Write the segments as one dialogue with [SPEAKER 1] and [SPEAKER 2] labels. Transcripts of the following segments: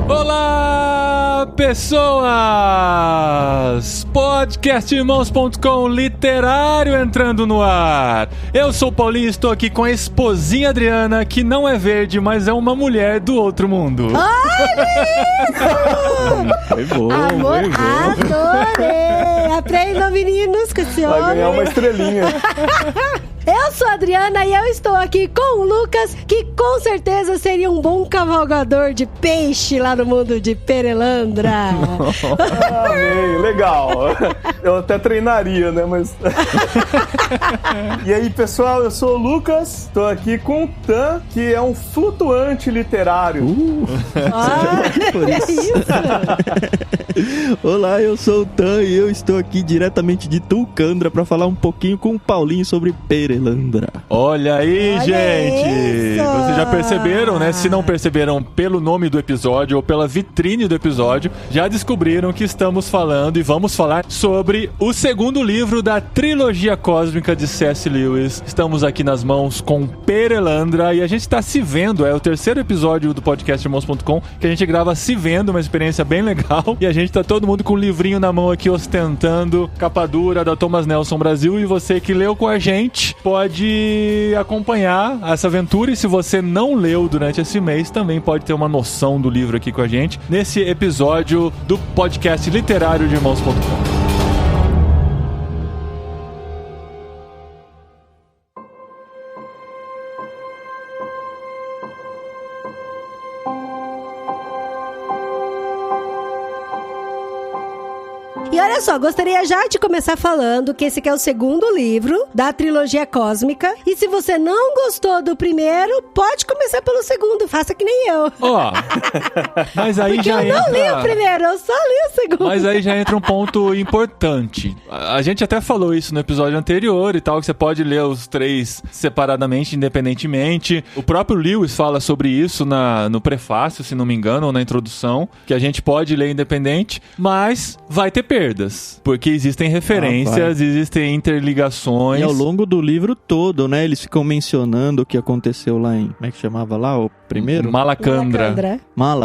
[SPEAKER 1] Olá, pessoas! Podcastirmãos.com literário entrando no ar. Eu sou o Paulinho e estou aqui com a esposinha Adriana, que não é verde, mas é uma mulher do outro mundo.
[SPEAKER 2] Olha isso!
[SPEAKER 1] Foi bom,
[SPEAKER 2] amor,
[SPEAKER 1] foi bom.
[SPEAKER 2] Adorei! Aprendam, meninos, com esse homem.
[SPEAKER 3] Vai ganhar uma estrelinha.
[SPEAKER 2] Eu sou a Adriana e eu estou aqui com o Lucas, que com certeza seria um bom cavalgador de peixe lá no mundo de Perelandra.
[SPEAKER 3] Amém, legal. Eu até treinaria, né? Mas. E aí, pessoal, eu sou o Lucas, estou aqui com o Tan, que é um flutuante literário.
[SPEAKER 2] Por isso.
[SPEAKER 4] Olá, eu sou o Tan e eu estou aqui diretamente de Tulcandra para falar um pouquinho com o Paulinho sobre Perelandra.
[SPEAKER 1] Olha aí,
[SPEAKER 2] Olha
[SPEAKER 1] gente!
[SPEAKER 2] isso!
[SPEAKER 1] Vocês já perceberam, né? Se não perceberam pelo nome do episódio ou pela vitrine do episódio, já descobriram que estamos falando e vamos falar sobre o segundo livro da trilogia cósmica de C.S. Lewis. Estamos aqui nas mãos com Perelandra e a gente está se vendo. É o terceiro episódio do podcast Irmãos.com que a gente grava se vendo, uma experiência bem legal. E a gente tá todo mundo com um livrinho na mão aqui ostentando, capa dura da Thomas Nelson Brasil. E você que leu com a gente pode acompanhar essa aventura, e se você não leu durante esse mês, também pode ter uma noção do livro aqui com a gente, nesse episódio do podcast literário de Irmãos.com.
[SPEAKER 2] E olha só, gostaria já de começar falando que esse aqui é o segundo livro da trilogia cósmica. E se você não gostou do primeiro, pode começar pelo segundo. Faça que nem eu.
[SPEAKER 1] Ó, mas aí
[SPEAKER 2] Porque
[SPEAKER 1] já
[SPEAKER 2] eu não li o primeiro, eu só li o segundo.
[SPEAKER 1] Mas aí já entra um ponto importante. A gente até falou isso no episódio anterior e tal, que você pode ler os três separadamente, independentemente. O próprio Lewis fala sobre isso no prefácio, se não me engano, ou na introdução, que a gente pode ler independente, mas vai ter perdas, porque existem referências, existem interligações.
[SPEAKER 4] E ao longo do livro todo, né, eles ficam mencionando o que aconteceu lá em... Como é que chamava lá o primeiro?
[SPEAKER 1] Malacandra.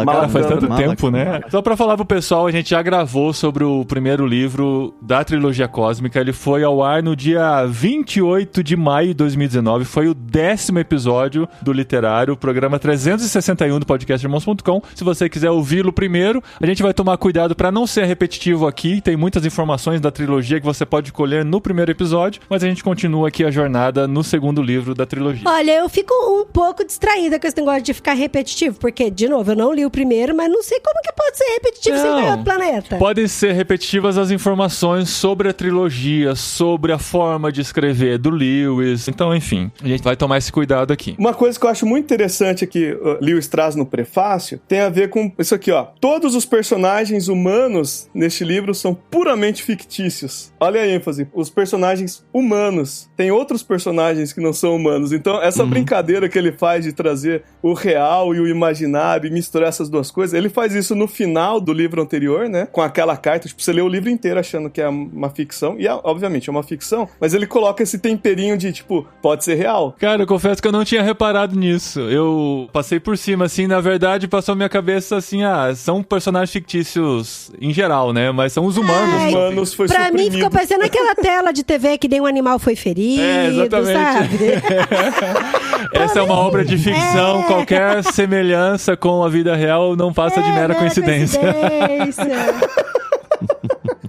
[SPEAKER 1] Cara, faz tanto tempo, né? Só pra falar pro pessoal, a gente já gravou sobre o primeiro livro da trilogia cósmica. Ele foi ao ar no dia 28 de maio de 2019. Foi o 10º episódio do Literário, o programa 361 do podcast Irmãos.com. Se você quiser ouvi-lo primeiro, a gente vai tomar cuidado pra não ser repetitivo aqui. Tem muitas informações da trilogia que você pode colher no primeiro episódio, mas a gente continua aqui a jornada no segundo livro da trilogia.
[SPEAKER 2] Olha, eu fico um pouco distraída com esse negócio de ficar repetitivo, porque, de novo, eu não li o primeiro, mas não sei como que pode ser repetitivo sem ganhar outro planeta.
[SPEAKER 1] Podem ser repetitivas as informações sobre a trilogia, sobre a forma de escrever do Lewis. Então, enfim, a gente vai tomar esse cuidado aqui.
[SPEAKER 3] Uma coisa que eu acho muito interessante que o Lewis traz no prefácio tem a ver com isso aqui, ó. Todos os personagens humanos neste livro são puramente fictícios. Olha a ênfase. Os personagens humanos. Tem outros personagens que não são humanos. Então, essa brincadeira que ele faz de trazer o real e o imaginário e misturar essas duas coisas, ele faz isso no final do livro anterior, né? Com aquela carta. Tipo, você lê o livro inteiro achando que é uma ficção. E, obviamente, é uma ficção. Mas ele coloca esse temperinho de, tipo, pode ser real.
[SPEAKER 1] Cara, eu confesso que eu não tinha reparado nisso. Eu passei por cima, assim, na verdade, passou minha cabeça, assim, são personagens fictícios em geral, né? Mas são os humanos.
[SPEAKER 3] Os humanos foi
[SPEAKER 2] Pra
[SPEAKER 3] suprimido.
[SPEAKER 2] mim ficou parecendo aquela tela de TV que nenhum animal foi ferido,
[SPEAKER 1] exatamente.
[SPEAKER 2] sabe?
[SPEAKER 1] Essa é uma obra de ficção. Qualquer semelhança com a vida real não passa de mera coincidência.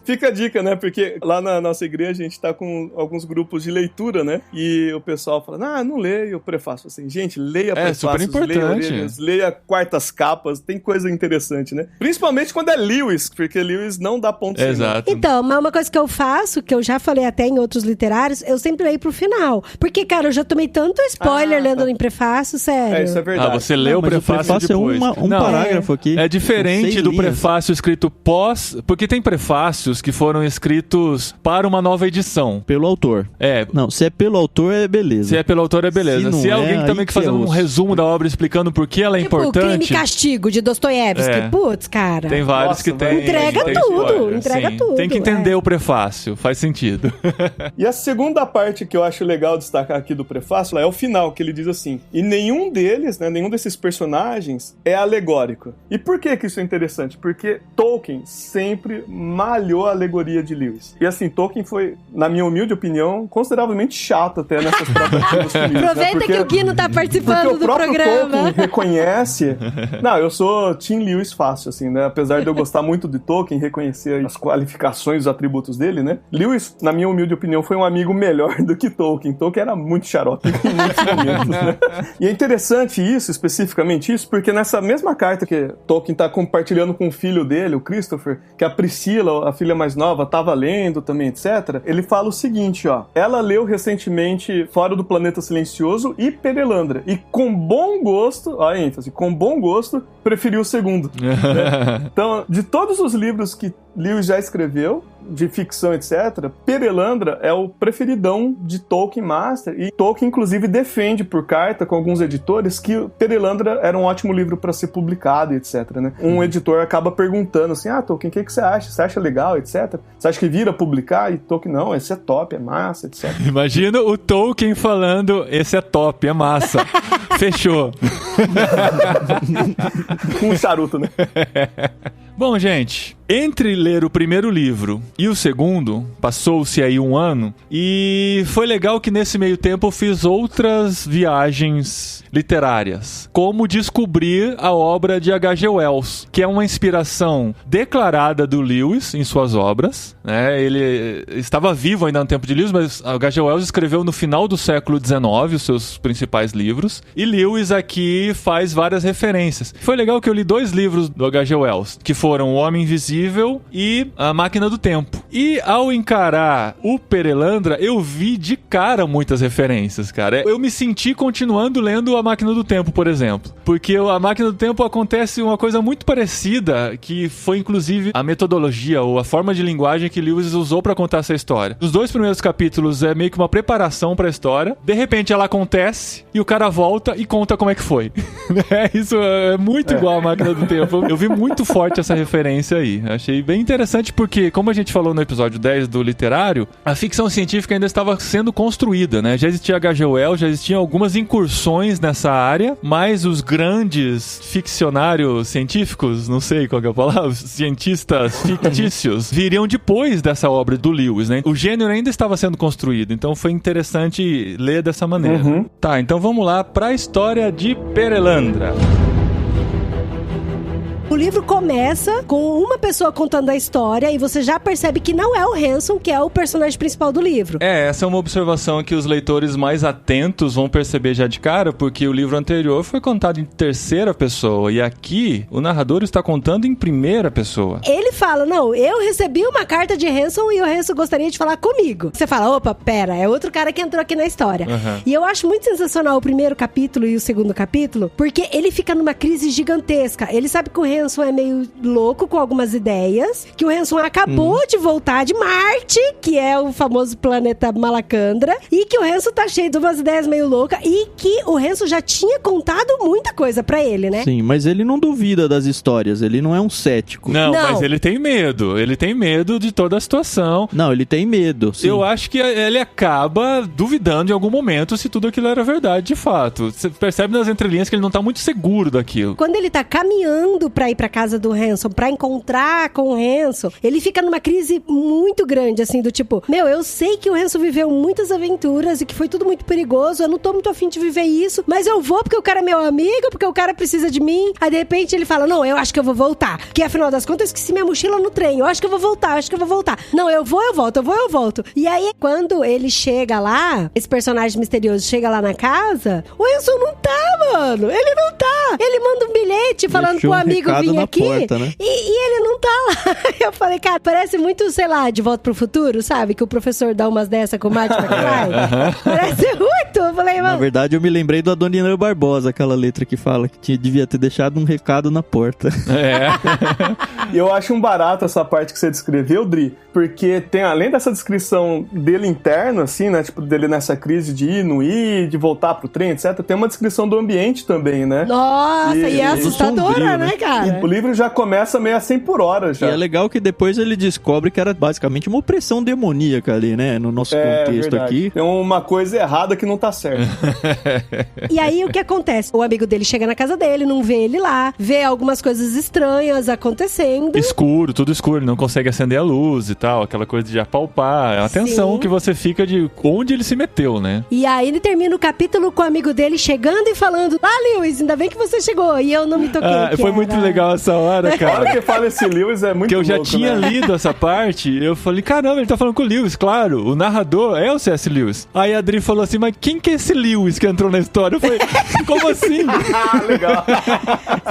[SPEAKER 3] Fica a dica, né? Porque lá na nossa igreja a gente tá com alguns grupos de leitura, né? E o pessoal fala, não leia o prefácio. Assim, gente, leia prefácios,
[SPEAKER 1] super importante.
[SPEAKER 3] leia orelhas, leia quartas capas, tem coisa interessante, né? Principalmente quando é Lewis, porque Lewis não dá ponto sem nó.
[SPEAKER 1] Exato.
[SPEAKER 2] Então, mas uma coisa que eu faço, que eu já falei até em outros literários, eu sempre leio pro final. Porque, cara, eu já tomei tanto spoiler lendo em prefácio, sério.
[SPEAKER 3] Isso é verdade.
[SPEAKER 1] Você lê o prefácio depois.
[SPEAKER 4] É um parágrafo aqui.
[SPEAKER 1] É diferente do prefácio escrito pós, porque tem prefácios textos que foram escritos para uma nova edição.
[SPEAKER 4] Pelo autor.
[SPEAKER 1] Não,
[SPEAKER 4] se é pelo autor, é beleza.
[SPEAKER 1] Se é pelo autor, é beleza. Se alguém também que fazer um resumo da obra explicando por que ela é importante...
[SPEAKER 2] Crime e Castigo, de Dostoiévski. Putz, cara.
[SPEAKER 1] Tem vários que tem...
[SPEAKER 2] Entrega tudo, entrega tudo.
[SPEAKER 1] Tem que entender o prefácio, faz sentido.
[SPEAKER 3] E a segunda parte que eu acho legal destacar aqui do prefácio é o final, que ele diz assim: e nenhum deles, né, nenhum desses personagens é alegórico. E por que isso é interessante? Porque Tolkien sempre malhou a alegoria de Lewis. E assim, Tolkien foi, na minha humilde opinião, consideravelmente chato até nessas tratativas com Lewis.
[SPEAKER 2] Aproveita, né? Que o Gui não tá participando do programa.
[SPEAKER 3] Tolkien reconhece... Não, eu sou Team Lewis fácil, assim, né? Apesar de eu gostar muito de Tolkien, reconhecer as qualificações, os atributos dele, né? Lewis, na minha humilde opinião, foi um amigo melhor do que Tolkien. Tolkien era muito xarope em muitos momentos, né? E é interessante isso, especificamente isso, porque nessa mesma carta que Tolkien tá compartilhando com o filho dele, o Christopher, que a Priscila, a filha mais nova, tava lendo também, etc., ele fala o seguinte, ó: ela leu recentemente Fora do Planeta Silencioso e Perelandra, e com bom gosto, ó a ênfase, com bom gosto, preferiu o segundo. Né? Então, de todos os livros que Lewis já escreveu, de ficção, etc., Perelandra é o preferidão de Tolkien Master, e Tolkien, inclusive, defende por carta com alguns editores que Perelandra era um ótimo livro para ser publicado, etc., né? Um editor acaba perguntando assim: Tolkien, o que você acha? Você acha legal, etc.? Você acha que vira publicar? E Tolkien: não, esse é top, é massa, etc.
[SPEAKER 1] Imagina o Tolkien falando: esse é top, é massa. Fechou.
[SPEAKER 3] Com um charuto, né?
[SPEAKER 1] Bom, gente, entre ler o primeiro livro e o segundo, passou-se aí 1 ano, e foi legal que nesse meio tempo eu fiz outras viagens literárias, como descobrir a obra de H.G. Wells, que é uma inspiração declarada do Lewis em suas obras, né? Ele estava vivo ainda no tempo de Lewis, mas H.G. Wells escreveu no final do século XIX os seus principais livros, e Lewis aqui faz várias referências. Foi legal que eu li 2 livros do H.G. Wells, que foram O Homem Invisível e A Máquina do Tempo. E ao encarar o Perelandra, eu vi de cara muitas referências, cara. Eu me senti continuando lendo A Máquina do Tempo, por exemplo. Porque A Máquina do Tempo acontece uma coisa muito parecida, que foi inclusive a metodologia ou a forma de linguagem que Lewis usou pra contar essa história. Os 2 primeiros capítulos é meio que uma preparação pra história. De repente ela acontece e o cara volta e conta como é que foi. Isso é muito igual A Máquina do Tempo. Eu vi muito forte essa referência aí. Achei bem interessante porque, como a gente falou no episódio 10 do literário, a ficção científica ainda estava sendo construída, né? Já existia H.G. Wells, já existiam algumas incursões nessa área, mas os grandes ficcionários científicos, não sei qual que é a palavra, cientistas fictícios, viriam depois dessa obra do Lewis, né? O gênero ainda estava sendo construído, então foi interessante ler dessa maneira. Tá, então vamos lá para a história de Perelandra.
[SPEAKER 2] O livro começa com uma pessoa contando a história e você já percebe que não é o Hanson, que é o personagem principal do livro.
[SPEAKER 1] Essa é uma observação que os leitores mais atentos vão perceber já de cara, porque o livro anterior foi contado em terceira pessoa e aqui o narrador está contando em primeira pessoa.
[SPEAKER 2] Ele fala: não, eu recebi uma carta de Hanson e o Hanson gostaria de falar comigo. Você fala: opa, pera, é outro cara que entrou aqui na história. E eu acho muito sensacional o primeiro capítulo e o segundo capítulo, porque ele fica numa crise gigantesca. Ele sabe que o Hanson é meio louco com algumas ideias, que o Hanson acabou de voltar de Marte, que é o famoso planeta Malacandra, e que o Hanson tá cheio de umas ideias meio loucas, e que o Hanson já tinha contado muita coisa pra ele, né?
[SPEAKER 4] Sim, mas ele não duvida das histórias, ele não é um cético.
[SPEAKER 1] Não, mas ele tem medo de toda a situação.
[SPEAKER 4] Não, ele tem medo, sim.
[SPEAKER 1] Eu acho que ele acaba duvidando em algum momento se tudo aquilo era verdade de fato. Você percebe nas entrelinhas que ele não tá muito seguro daquilo.
[SPEAKER 2] Quando ele tá caminhando pra ir pra casa do Hanson, pra encontrar com o Hanson, ele fica numa crise muito grande, assim, do tipo, eu sei que o Hanson viveu muitas aventuras e que foi tudo muito perigoso, eu não tô muito afim de viver isso, mas eu vou porque o cara é meu amigo, porque o cara precisa de mim. Aí, de repente, ele fala: não, eu acho que eu vou voltar, que afinal das contas, eu esqueci minha mochila no trem, eu acho que eu vou voltar. Não, eu volto. E aí, quando ele chega lá, esse personagem misterioso chega lá na casa, o Hanson não tá, mano, ele não tá. Ele manda um bilhete falando pro amigo vir
[SPEAKER 4] na
[SPEAKER 2] aqui
[SPEAKER 4] porta, né?
[SPEAKER 2] e ele não tá lá. Eu falei, cara, parece muito, sei lá, De Volta pro Futuro, sabe? Que o professor dá umas dessas com o Marty McFly. Parece muito. Eu falei, mano...
[SPEAKER 4] Na verdade, eu me lembrei do Adoniran Barbosa, aquela letra que fala que devia ter deixado um recado na porta.
[SPEAKER 3] E eu acho um barato essa parte que você descreveu, Dri, porque tem, além dessa descrição dele interno, assim, né, tipo, dele nessa crise de ir, não ir, de voltar pro trem, etc, tem uma descrição do ambiente também, né?
[SPEAKER 2] Nossa, e é assustadora,
[SPEAKER 4] sombrio,
[SPEAKER 2] né, cara?
[SPEAKER 3] E o livro já começa meio a 100 por hora, já.
[SPEAKER 4] E é legal que depois ele descobre que era basicamente uma opressão demoníaca ali, né, no nosso contexto
[SPEAKER 3] verdade.
[SPEAKER 4] aqui.
[SPEAKER 3] Tem uma coisa errada que não tá certa.
[SPEAKER 2] E aí, o que acontece? O amigo dele chega na casa dele, não vê ele lá, vê algumas coisas estranhas acontecendo.
[SPEAKER 1] Escuro, tudo escuro, ele não consegue acender a luz e tal, aquela coisa de apalpar. É uma tensão que você fica de onde ele se meteu, né?
[SPEAKER 2] E aí ele termina o capítulo com o amigo dele chegando e falando: Lewis, ainda bem que você chegou. E eu não me toquei.
[SPEAKER 1] Foi muito legal essa hora, cara.
[SPEAKER 3] A hora que fala esse Lewis é muito
[SPEAKER 1] que eu já
[SPEAKER 3] louco,
[SPEAKER 1] tinha
[SPEAKER 3] né?
[SPEAKER 1] lido essa parte, eu falei, caramba, ele tá falando com o Lewis, claro, o narrador é o C.S. Lewis. Aí a Adri falou assim, mas quem que é esse Lewis que entrou na história? Eu falei, como assim?
[SPEAKER 3] Legal.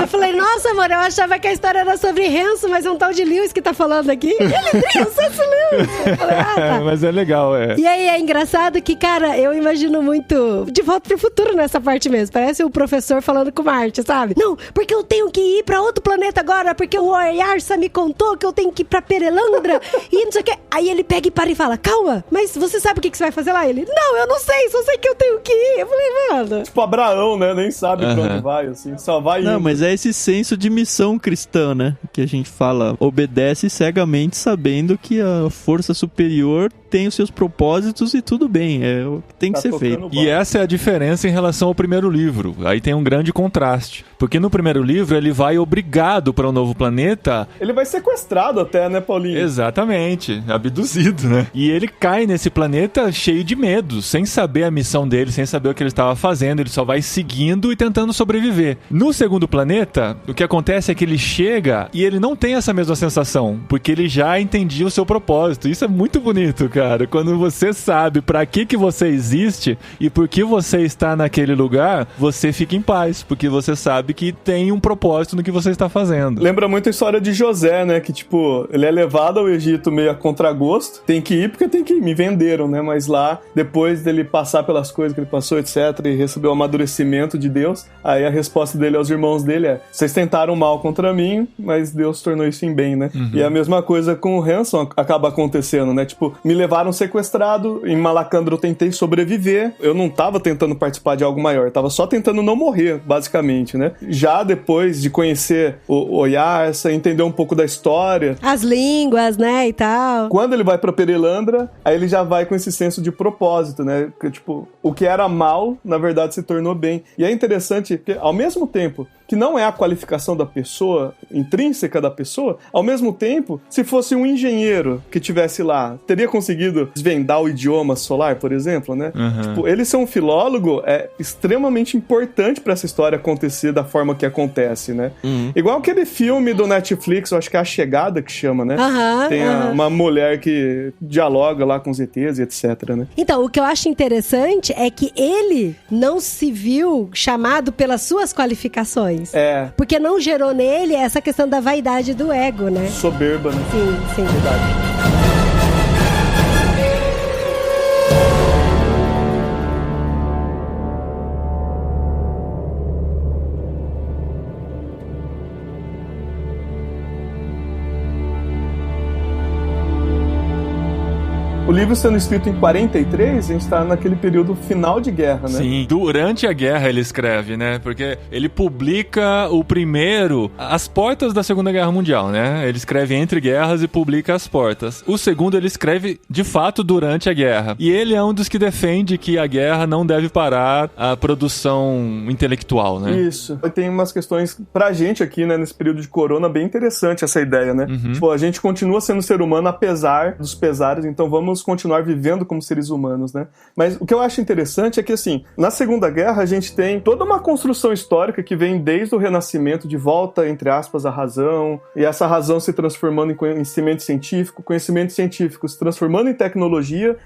[SPEAKER 2] Eu falei, nossa, amor, eu achava que a história era sobre Hanson, mas é um tal de Lewis que tá falando aqui. Ele é o C.S. Lewis. Eu falei, tá.
[SPEAKER 1] Mas é legal,
[SPEAKER 2] E aí é engraçado que, cara, eu imagino muito De Volta pro Futuro nessa parte mesmo. Parece o professor falando com o Marty, sabe? Não, porque eu tenho que ir pra outro planeta agora, porque o Oyarsa me contou que eu tenho que ir pra Perelandra e não sei o que. Aí ele pega e para e fala, calma, mas você sabe o que você vai fazer lá? Ele, não, eu não sei, só sei que eu tenho que ir. Eu falei, mano...
[SPEAKER 3] Tipo Abraão, né? Nem sabe pra onde vai, assim. Só vai indo.
[SPEAKER 4] Não, mas é esse senso de missão cristã, né? Que a gente fala, obedece cegamente sabendo que a força superior tem os seus propósitos e tudo bem, é o que tem que ser feito.
[SPEAKER 1] E essa é a diferença em relação ao primeiro livro. Aí tem um grande contraste. Porque no primeiro livro ele vai obrigado para um novo planeta.
[SPEAKER 3] Ele vai sequestrado até, né, Paulinho?
[SPEAKER 1] Exatamente, abduzido, né? E ele cai nesse planeta cheio de medo, sem saber a missão dele, sem saber o que ele estava fazendo, ele só vai seguindo e tentando sobreviver. No segundo planeta, o que acontece é que ele chega e ele não tem essa mesma sensação, porque ele já entendia o seu propósito. Isso é muito bonito, cara. Quando você sabe pra que você existe e por que você está naquele lugar, você fica em paz, porque você sabe que tem um propósito no que você está fazendo.
[SPEAKER 3] Lembra muito a história de José, né? Que, tipo, ele é levado ao Egito meio a contragosto. Tem que ir porque tem que ir. Me venderam, né? Mas lá, depois dele passar pelas coisas que ele passou, etc., e receber o amadurecimento de Deus, aí a resposta dele aos irmãos dele é: vocês tentaram mal contra mim, mas Deus tornou isso em bem, né? E a mesma coisa com o Hanson acaba acontecendo, né? Tipo, me levaram sequestrado, em Malacandra eu tentei sobreviver, eu não tava tentando participar de algo maior, tava só tentando não morrer, basicamente, né? Já depois de conhecer o Oyarsa, entender um pouco da história,
[SPEAKER 2] as línguas, né, e tal.
[SPEAKER 3] Quando ele vai pra Perelandra, aí ele já vai com esse senso de propósito, né? Que, tipo, o que era mal, na verdade, se tornou bem. E é interessante que, ao mesmo tempo que não é a qualificação da pessoa, intrínseca da pessoa, ao mesmo tempo, se fosse um engenheiro que tivesse lá, teria conseguido desvendar o idioma solar, por exemplo, né? Tipo, ele ser um filólogo é extremamente importante pra essa história acontecer da forma que acontece, né? Igual aquele filme do Netflix, eu acho que é A Chegada que chama, né? Tem uma mulher que dialoga lá com os ETs e etc, né?
[SPEAKER 2] Então, o que eu acho interessante é que ele não se viu chamado pelas suas qualificações.
[SPEAKER 3] É.
[SPEAKER 2] Porque não gerou nele essa questão da vaidade do ego, né?
[SPEAKER 3] Soberba, né?
[SPEAKER 2] Sim, sim.
[SPEAKER 3] Verdade. O livro sendo escrito em 43, a gente tá naquele período final de guerra, né?
[SPEAKER 1] Sim, durante a guerra ele escreve, né? Porque ele publica o primeiro, as portas da Segunda Guerra Mundial, né? Ele escreve entre guerras e publica as portas. O segundo ele escreve, de fato, durante a guerra. E ele é um dos que defende que a guerra não deve parar a produção intelectual, né?
[SPEAKER 3] Isso. E tem umas questões pra gente aqui, né, nesse período de corona, bem interessante essa ideia, né? Tipo, a gente continua sendo ser humano apesar dos pesares, então vamos continuar vivendo como seres humanos, né? Mas o que eu acho interessante é que, assim, na Segunda Guerra a gente tem toda uma construção histórica que vem desde o Renascimento, de volta, entre aspas, à razão, e essa razão se transformando em conhecimento científico se transformando em tecnologia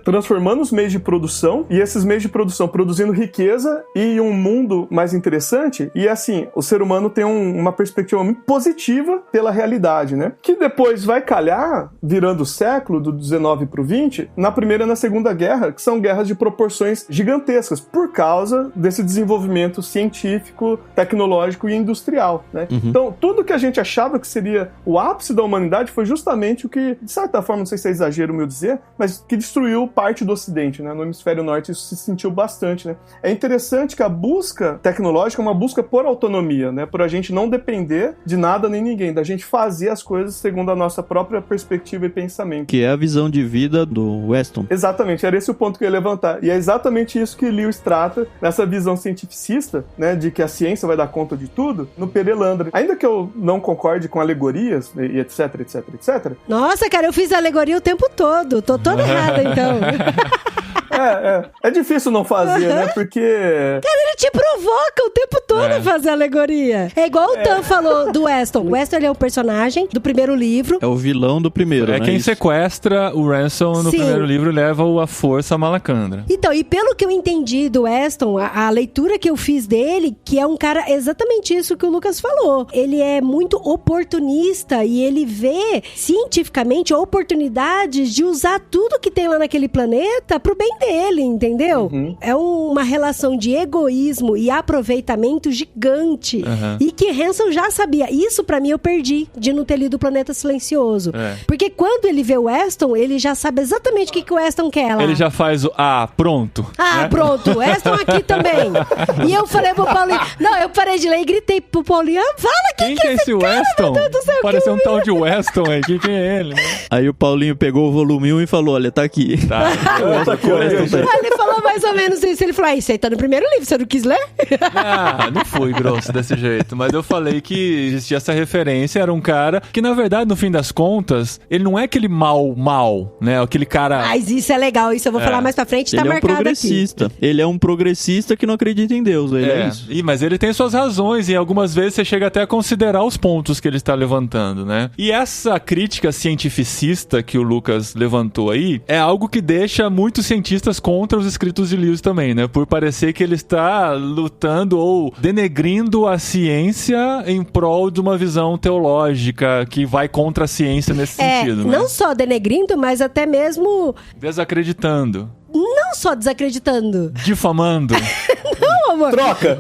[SPEAKER 3] transformando os meios de produção, e esses meios de produção produzindo riqueza e um mundo mais interessante, e assim, o ser humano tem uma perspectiva muito positiva pela realidade, né? Que depois vai calhar, virando o século, do 19 pro 20, na Primeira e na Segunda Guerra, que são guerras de proporções gigantescas, por causa desse desenvolvimento científico, tecnológico e industrial, né? Então, tudo que a gente achava que seria o ápice da humanidade foi justamente o que, de certa forma, não sei se é exagero meu dizer, mas que destruiu parte do Ocidente, né? No hemisfério norte isso se sentiu bastante, né? É interessante que a busca tecnológica é uma busca por autonomia, né? Por a gente não depender de nada nem ninguém, da gente fazer as coisas segundo a nossa própria perspectiva e pensamento.
[SPEAKER 4] Que é a visão de vida do Weston.
[SPEAKER 3] Exatamente, era esse o ponto que eu ia levantar. E é exatamente isso que Lewis trata nessa visão cientificista, né? De que a ciência vai dar conta de tudo, no Perelandra. Ainda que eu não concorde com alegorias e etc.
[SPEAKER 2] Nossa, cara, eu fiz alegoria o tempo todo. Tô toda errada, então.
[SPEAKER 3] É difícil não fazer, né? Porque...
[SPEAKER 2] Cara, ele te provoca o tempo todo a fazer alegoria. É igual o Tan falou do Weston. O Weston, ele é um personagem do primeiro livro.
[SPEAKER 4] É o vilão do primeiro, né?
[SPEAKER 1] Quem sequestra o Ransom no primeiro livro e leva-o à força a Malacandra.
[SPEAKER 2] Então, e pelo que eu entendi do Weston, a leitura que eu fiz dele, que é um cara exatamente isso que o Lucas falou. Ele é muito oportunista e ele vê cientificamente oportunidades de usar tudo que tem lá naquele planeta pro bem dele, entendeu? É uma relação de egoísmo e aproveitamento gigante. E que Ransom já sabia. Isso pra mim eu perdi de não ter lido o Planeta Silencioso. Porque quando ele vê o Weston, ele já sabe exatamente o que o Weston quer lá.
[SPEAKER 1] Ele já faz o pronto.
[SPEAKER 2] Né? Pronto. Weston aqui também. E eu falei pro Paulinho... Não, eu parei de ler e gritei pro Paulinho, fala
[SPEAKER 1] quem que é esse Weston? Parece um tal de Weston aí. Quem é ele? Né?
[SPEAKER 4] Aí o Paulinho pegou o volume 1 e falou, olha, tá aqui.
[SPEAKER 3] Tá aqui.
[SPEAKER 2] Ele falou mais ou menos isso. Ele falou, isso aí tá no primeiro livro, você não quis ler?
[SPEAKER 1] Não fui grosso desse jeito. Mas eu falei que existia essa referência. Era um cara que, na verdade, no fim das contas, ele não é aquele mal, né? Aquele cara...
[SPEAKER 2] Mas isso é legal. Isso eu vou falar mais pra frente. Tá marcado aqui.
[SPEAKER 4] Ele é um progressista que não acredita em Deus. Ele é isso.
[SPEAKER 1] Mas ele tem suas razões. E algumas vezes você chega até a considerar os pontos que ele está levantando, né? E essa crítica cientificista que o Lucas levantou aí é algo que deixa muitos cientistas contra os escritos de Lewis também, né? Por parecer que ele está lutando ou denegrindo a ciência em prol de uma visão teológica que vai contra a ciência nesse sentido, né?
[SPEAKER 2] Não só denegrindo, mas até mesmo...
[SPEAKER 1] desacreditando.
[SPEAKER 2] Não só desacreditando.
[SPEAKER 1] Difamando.
[SPEAKER 2] Não, amor.
[SPEAKER 3] Troca!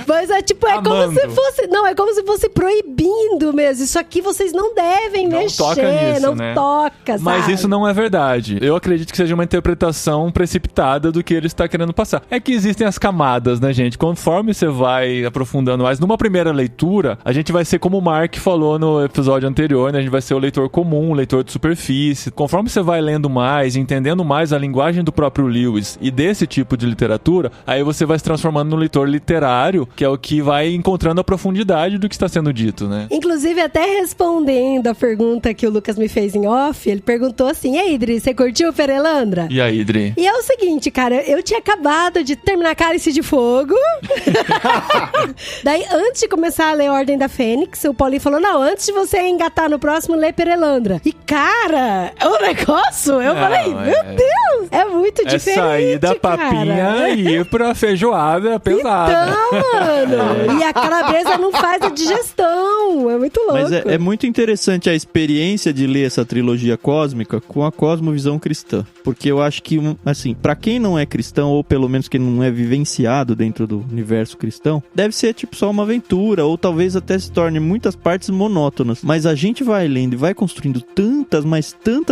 [SPEAKER 2] Mas é tipo, como se fosse... Não, é como se fosse proibindo mesmo. Isso aqui vocês não devem mexer.
[SPEAKER 1] Toca nisso,
[SPEAKER 2] não
[SPEAKER 1] né?
[SPEAKER 2] toca, sabe?
[SPEAKER 1] Mas isso não é verdade. Eu acredito que seja uma interpretação precipitada do que ele está querendo passar. É que existem as camadas, né, gente? Conforme você vai aprofundando mais, numa primeira leitura, a gente vai ser como o Mark falou no episódio anterior, né? A gente vai ser o leitor comum, o leitor de superfície. Conforme você vai lendo mais, entendendo mais a linguagem do próprio Lewis e desse tipo de literatura, aí você vai se transformando no leitor literário, que é o que vai encontrando a profundidade do que está sendo dito, né?
[SPEAKER 2] Inclusive, até respondendo a pergunta que o Lucas me fez em off, ele perguntou assim, e aí, Idri, você curtiu o Perelandra?
[SPEAKER 1] E aí, Idri?
[SPEAKER 2] E é o seguinte, cara, eu tinha acabado de terminar Cálice de Fogo. Daí, antes de começar a ler Ordem da Fênix, o Paulinho falou, não, antes de você engatar no próximo, lê Perelandra. E, cara, o negócio, eu falei, meu Deus, é muito diferente,
[SPEAKER 1] sair da papinha e ir pra feijoada pesada.
[SPEAKER 2] Então, mano, e a calabresa não faz a digestão, é muito louco.
[SPEAKER 4] Mas é muito interessante a experiência de ler essa trilogia cósmica com a cosmovisão cristã, porque eu acho que, assim, pra quem não é cristão, ou pelo menos quem não é vivenciado dentro do universo cristão, deve ser tipo só uma aventura, ou talvez até se torne muitas partes monótonas, mas a gente vai lendo e vai construindo tantas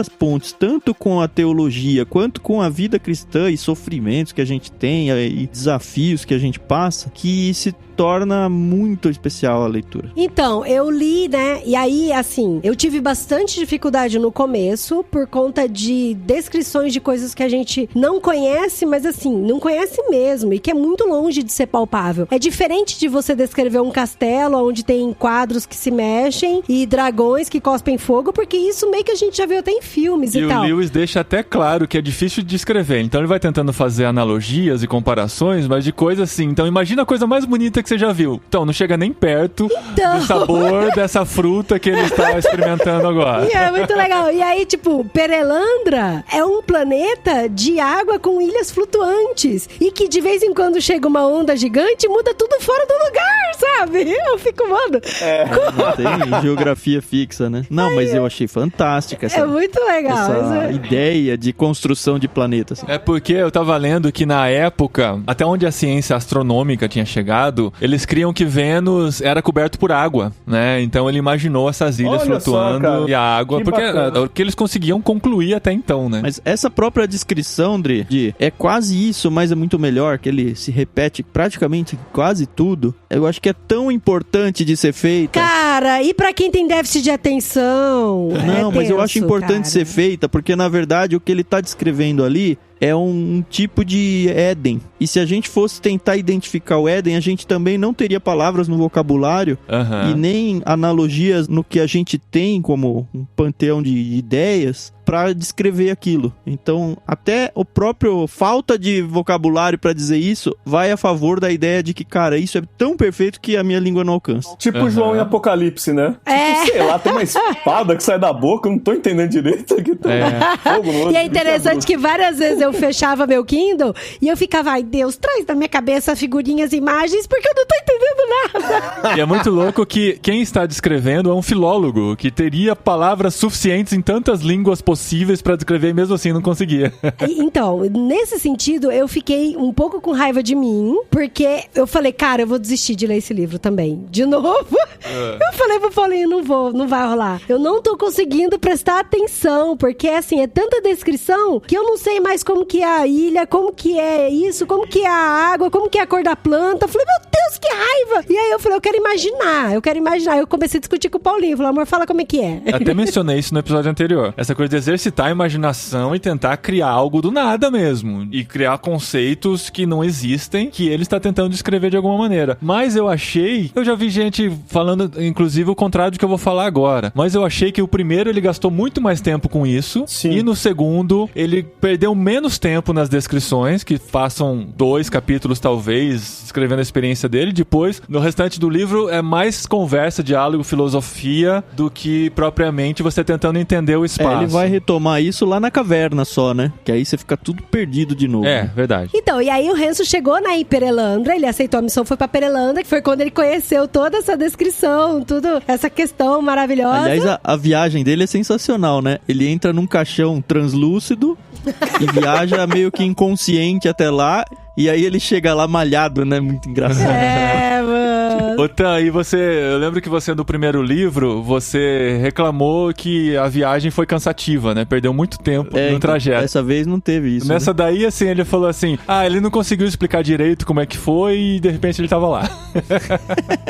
[SPEAKER 4] pontes, tanto com a teologia, quanto com a vida cristã e sofrimentos que a gente tem, e desafios que a gente passa, que se torna muito especial a leitura.
[SPEAKER 2] Então, eu li, né? E aí, assim, eu tive bastante dificuldade no começo por conta de descrições de coisas que a gente não conhece, mas assim, não conhece mesmo e que é muito longe de ser palpável. É diferente de você descrever um castelo onde tem quadros que se mexem e dragões que cospem fogo, porque isso meio que a gente já viu até em filmes e tal.
[SPEAKER 1] E o Lewis deixa até claro que é difícil de descrever. Então ele vai tentando fazer analogias e comparações, mas de coisas assim. Então imagina a coisa mais bonita que você já viu. Então não chega nem perto do sabor dessa fruta que ele está experimentando agora.
[SPEAKER 2] E é muito legal. E aí, tipo, Perelandra é um planeta de água com ilhas flutuantes. E que de vez em quando chega uma onda gigante e muda tudo fora do lugar, sabe? Eu fico, mano...
[SPEAKER 4] Não tem geografia fixa, né? Não, mas eu achei fantástica essa...
[SPEAKER 2] É muito legal.
[SPEAKER 4] Essa ideia de construção de planetas.
[SPEAKER 1] É porque eu tava lendo que na época, até onde a ciência astronômica tinha chegado, eles criam que Vênus era coberto por água, né? Então ele imaginou essas ilhas flutuando e a água, porque era o que eles conseguiam concluir até então, né?
[SPEAKER 4] Mas essa própria descrição, Dri, é quase isso, mas é muito melhor, que ele se repete praticamente quase tudo. Eu acho que é tão importante de ser feita.
[SPEAKER 2] Cara, e pra quem tem déficit de atenção?
[SPEAKER 4] Não, mas eu acho importante ser feita, porque na verdade o que ele tá descrevendo ali é um tipo de Éden. E se a gente fosse tentar identificar o Éden, a gente também não teria palavras no vocabulário e nem analogias no que a gente tem como um panteão de ideias para descrever aquilo. Então, até o próprio falta de vocabulário para dizer isso vai a favor da ideia de que, cara, isso é tão perfeito que a minha língua não alcança.
[SPEAKER 3] Tipo João em Apocalipse, né? Tipo, sei lá, tem uma espada que sai da boca, eu não tô entendendo direito. Aqui tem fogo no olho.
[SPEAKER 2] E é interessante que várias vezes eu fechava meu Kindle e eu ficava, ai Deus, traz da minha cabeça figurinhas e imagens porque eu não tô entendendo nada.
[SPEAKER 1] E é muito louco que quem está descrevendo é um filólogo, que teria palavras suficientes em tantas línguas possíveis para descrever e mesmo assim não conseguia.
[SPEAKER 2] Então, nesse sentido, eu fiquei um pouco com raiva de mim, porque eu falei, cara, eu vou desistir de ler esse livro também. De novo. Eu falei pro Paulinho, não vai rolar. Eu não tô conseguindo prestar atenção, porque assim, é tanta descrição que eu não sei mais como que é a ilha, como que é isso, como que é a água, como que é a cor da planta. Eu falei, meu Deus, que raiva! E aí eu falei, eu quero imaginar. Eu comecei a discutir com o Paulinho. Falei, amor, fala como é que é.
[SPEAKER 1] Até mencionei isso no episódio anterior. Essa coisa de exercitar a imaginação e tentar criar algo do nada mesmo. E criar conceitos que não existem, que ele está tentando descrever de alguma maneira. Mas eu já vi gente falando, inclusive, o contrário do que eu vou falar agora. Mas eu achei que o primeiro ele gastou muito mais tempo com isso.
[SPEAKER 3] Sim.
[SPEAKER 1] E no segundo, ele perdeu menos tempo nas descrições, que passam 2 capítulos talvez, escrevendo a experiência dele. Depois, no restante do livro, é mais conversa, diálogo, filosofia, do que propriamente você tentando entender o espaço.
[SPEAKER 4] Ele vai retomar isso lá na caverna só, né? Que aí você fica tudo perdido de novo.
[SPEAKER 1] É, verdade.
[SPEAKER 2] Então, e aí o Renzo chegou na Perelandra, ele aceitou a missão, foi pra Perelandra, que foi quando ele conheceu toda essa descrição, tudo, essa questão maravilhosa.
[SPEAKER 4] Aliás, a viagem dele é sensacional, né? Ele entra num caixão translúcido e viaja meio que inconsciente até lá, e aí ele chega lá malhado, né? Muito engraçado.
[SPEAKER 2] É, mano.
[SPEAKER 1] Ô, Tan, e eu lembro que você no primeiro livro, você reclamou que a viagem foi cansativa, né? Perdeu muito tempo no trajeto.
[SPEAKER 4] Dessa vez não teve isso.
[SPEAKER 1] Nessa daí, assim, ele falou assim, ele não conseguiu explicar direito como é que foi e de repente ele tava lá.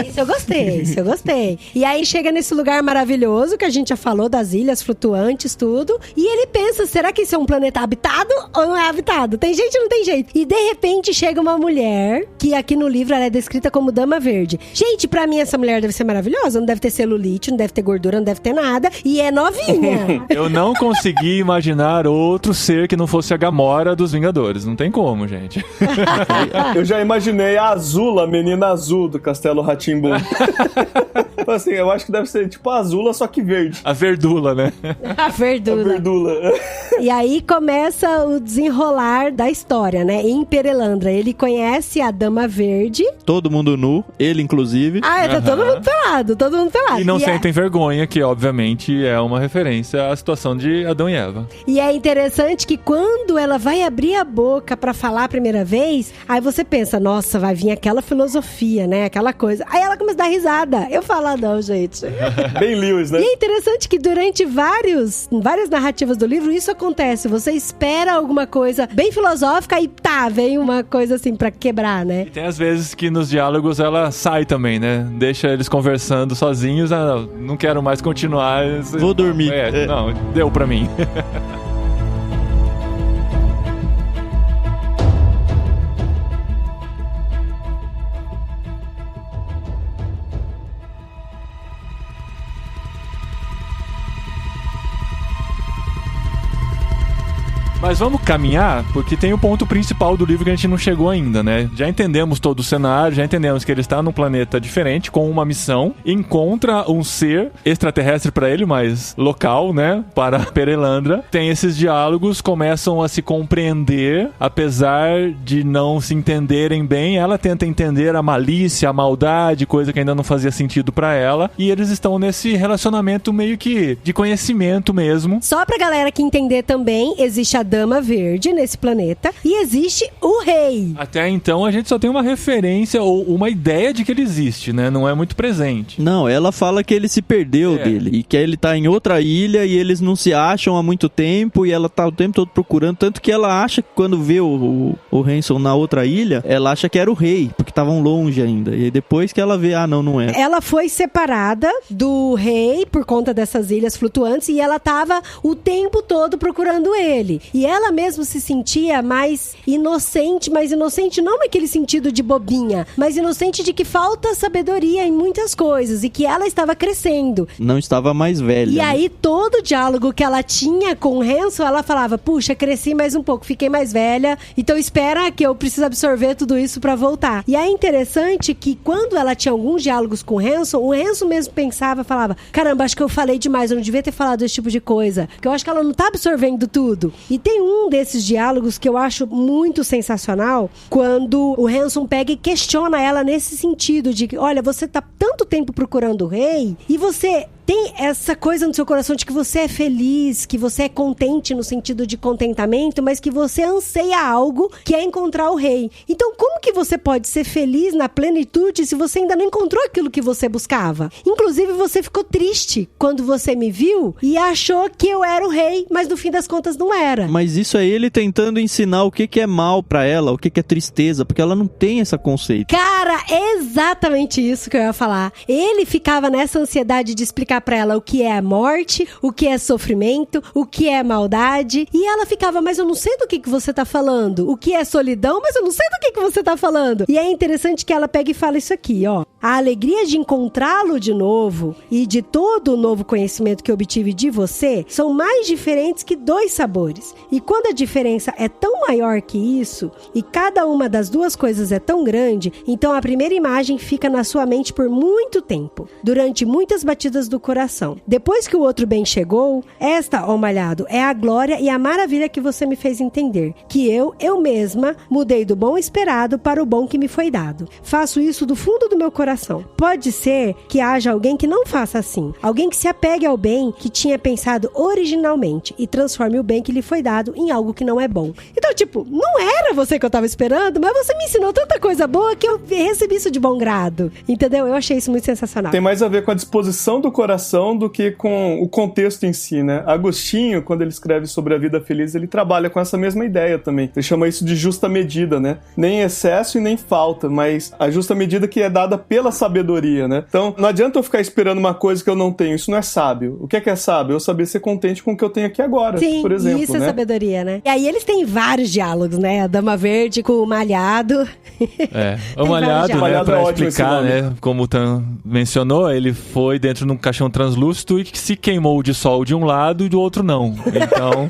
[SPEAKER 2] Isso eu gostei. E aí chega nesse lugar maravilhoso que a gente já falou, das ilhas flutuantes, tudo, e ele pensa, será que isso é um planeta habitado ou não é habitado? Tem gente ou não tem jeito? E de repente chega uma mulher, que aqui no livro ela é descrita como Dama Verde. Gente, pra mim essa mulher deve ser maravilhosa, não deve ter celulite, não deve ter gordura, não deve ter nada, e é novinha.
[SPEAKER 1] Eu não consegui imaginar outro ser que não fosse a Gamora dos Vingadores, não tem como, gente.
[SPEAKER 3] Eu já imaginei a Azula, a menina azul do Castelo Rá-Tim-Bum. Assim, eu acho que deve ser tipo a Azula, só que verde.
[SPEAKER 1] A Verdula, né?
[SPEAKER 2] A Verdula. E aí começa o desenrolar da história, né? Em Perelandra, ele conhece a Dama Verde.
[SPEAKER 4] Todo mundo nu, ele inclusive.
[SPEAKER 2] Tá todo mundo pelado.
[SPEAKER 1] E não sentem vergonha, que obviamente é uma referência à situação de Adão e Eva.
[SPEAKER 2] E é interessante que quando ela vai abrir a boca pra falar a primeira vez, aí você pensa, nossa, vai vir aquela filosofia, né? Aquela coisa. Aí ela começa a dar risada. Eu falo, não, gente.
[SPEAKER 3] Bem Lewis, né?
[SPEAKER 2] E é interessante que durante várias narrativas do livro, isso acontece acontece. Você espera alguma coisa bem filosófica e vem uma coisa assim pra quebrar, né?
[SPEAKER 1] E tem às vezes que nos diálogos ela sai também, né? Deixa eles conversando sozinhos, não quero mais continuar.
[SPEAKER 4] Vou dormir.
[SPEAKER 1] Não, deu pra mim. Mas vamos caminhar, porque tem o ponto principal do livro que a gente não chegou ainda, né? Já entendemos todo o cenário, já entendemos que ele está num planeta diferente, com uma missão, encontra um ser extraterrestre para ele, mas local, né? Para Perelandra. Tem esses diálogos, começam a se compreender, apesar de não se entenderem bem, ela tenta entender a malícia, a maldade, coisa que ainda não fazia sentido para ela, e eles estão nesse relacionamento meio que de conhecimento mesmo.
[SPEAKER 2] Só pra galera que entender também, existe a Dama Verde nesse planeta e existe o Rei.
[SPEAKER 1] Até então a gente só tem uma referência ou uma ideia de que ele existe, né? Não é muito presente.
[SPEAKER 4] Não, ela fala que ele se perdeu dele e que ele tá em outra ilha e eles não se acham há muito tempo e ela tá o tempo todo procurando, tanto que ela acha que quando vê o Hanson na outra ilha, ela acha que era o Rei, porque estavam longe ainda. E depois que ela vê, não é.
[SPEAKER 2] Ela foi separada do Rei por conta dessas ilhas flutuantes e ela tava o tempo todo procurando ele. E ela mesmo se sentia mais inocente, mas inocente não naquele sentido de bobinha, mas inocente de que falta sabedoria em muitas coisas e que ela estava crescendo.
[SPEAKER 4] Não estava mais velha.
[SPEAKER 2] E aí todo o diálogo que ela tinha com o Hanson, ela falava, puxa, cresci mais um pouco, fiquei mais velha, então espera que eu preciso absorver tudo isso pra voltar. E é interessante que quando ela tinha alguns diálogos com o Hanson mesmo pensava, falava, caramba, acho que eu falei demais, eu não devia ter falado esse tipo de coisa, porque eu acho que ela não tá absorvendo tudo. E tem um desses diálogos que eu acho muito sensacional, quando o Hanson pega e questiona ela nesse sentido de que, olha, você tá tanto tempo procurando o Rei e você tem essa coisa no seu coração de que você é feliz, que você é contente no sentido de contentamento, mas que você anseia algo que é encontrar o Rei. Então, como que você pode ser feliz na plenitude se você ainda não encontrou aquilo que você buscava? Inclusive, você ficou triste quando você me viu e achou que eu era o Rei, mas no fim das contas não era.
[SPEAKER 4] Mas isso é ele tentando ensinar o que é mal pra ela, o que é tristeza, porque ela não tem esse conceito.
[SPEAKER 2] Cara, é exatamente isso que eu ia falar. Ele ficava nessa ansiedade de explicar pra ela o que é a morte, o que é sofrimento, o que é maldade, e ela ficava, mas eu não sei do que você tá falando, o que é solidão, mas eu não sei do que você tá falando. E é interessante que ela pega e fala isso aqui, ó. A alegria de encontrá-lo de novo e de todo o novo conhecimento que eu obtive de você são mais diferentes que 2 sabores. E quando a diferença é tão maior que isso, e cada uma das duas coisas é tão grande, então a primeira imagem fica na sua mente por muito tempo, durante muitas batidas do coração. Depois que o outro bem chegou, esta, ó malhado, é a glória e a maravilha que você me fez entender, que eu mesma, mudei do bom esperado para o bom que me foi dado. Faço isso do fundo do meu coração. Pode ser que haja alguém que não faça assim, alguém que se apegue ao bem que tinha pensado originalmente e transforme o bem que lhe foi dado em algo que não é bom. Então, tipo, não era você que eu tava esperando, mas você me ensinou tanta coisa boa que eu recebi isso de bom grado. Entendeu? Eu achei isso muito sensacional.
[SPEAKER 3] Tem mais a ver com a disposição do coração do que com o contexto em si, né? Agostinho, quando ele escreve sobre a vida feliz, ele trabalha com essa mesma ideia também. Ele chama isso de justa medida, né? Nem excesso e nem falta, mas a justa medida que é dada pela sabedoria, né? Então, não adianta eu ficar esperando uma coisa que eu não tenho. Isso não é sábio. O que é sábio? Eu saber ser contente com o que eu tenho aqui agora,
[SPEAKER 2] sim,
[SPEAKER 3] por exemplo,
[SPEAKER 2] isso é
[SPEAKER 3] né?
[SPEAKER 2] Sabedoria, né? E aí eles têm vários diálogos, né? A Dama Verde com o Malhado.
[SPEAKER 1] O Malhado, né? Pra explicar, né? Como o Tan mencionou, ele foi dentro de um caixão translúcido e que se queimou de sol de um lado e do outro não. Então,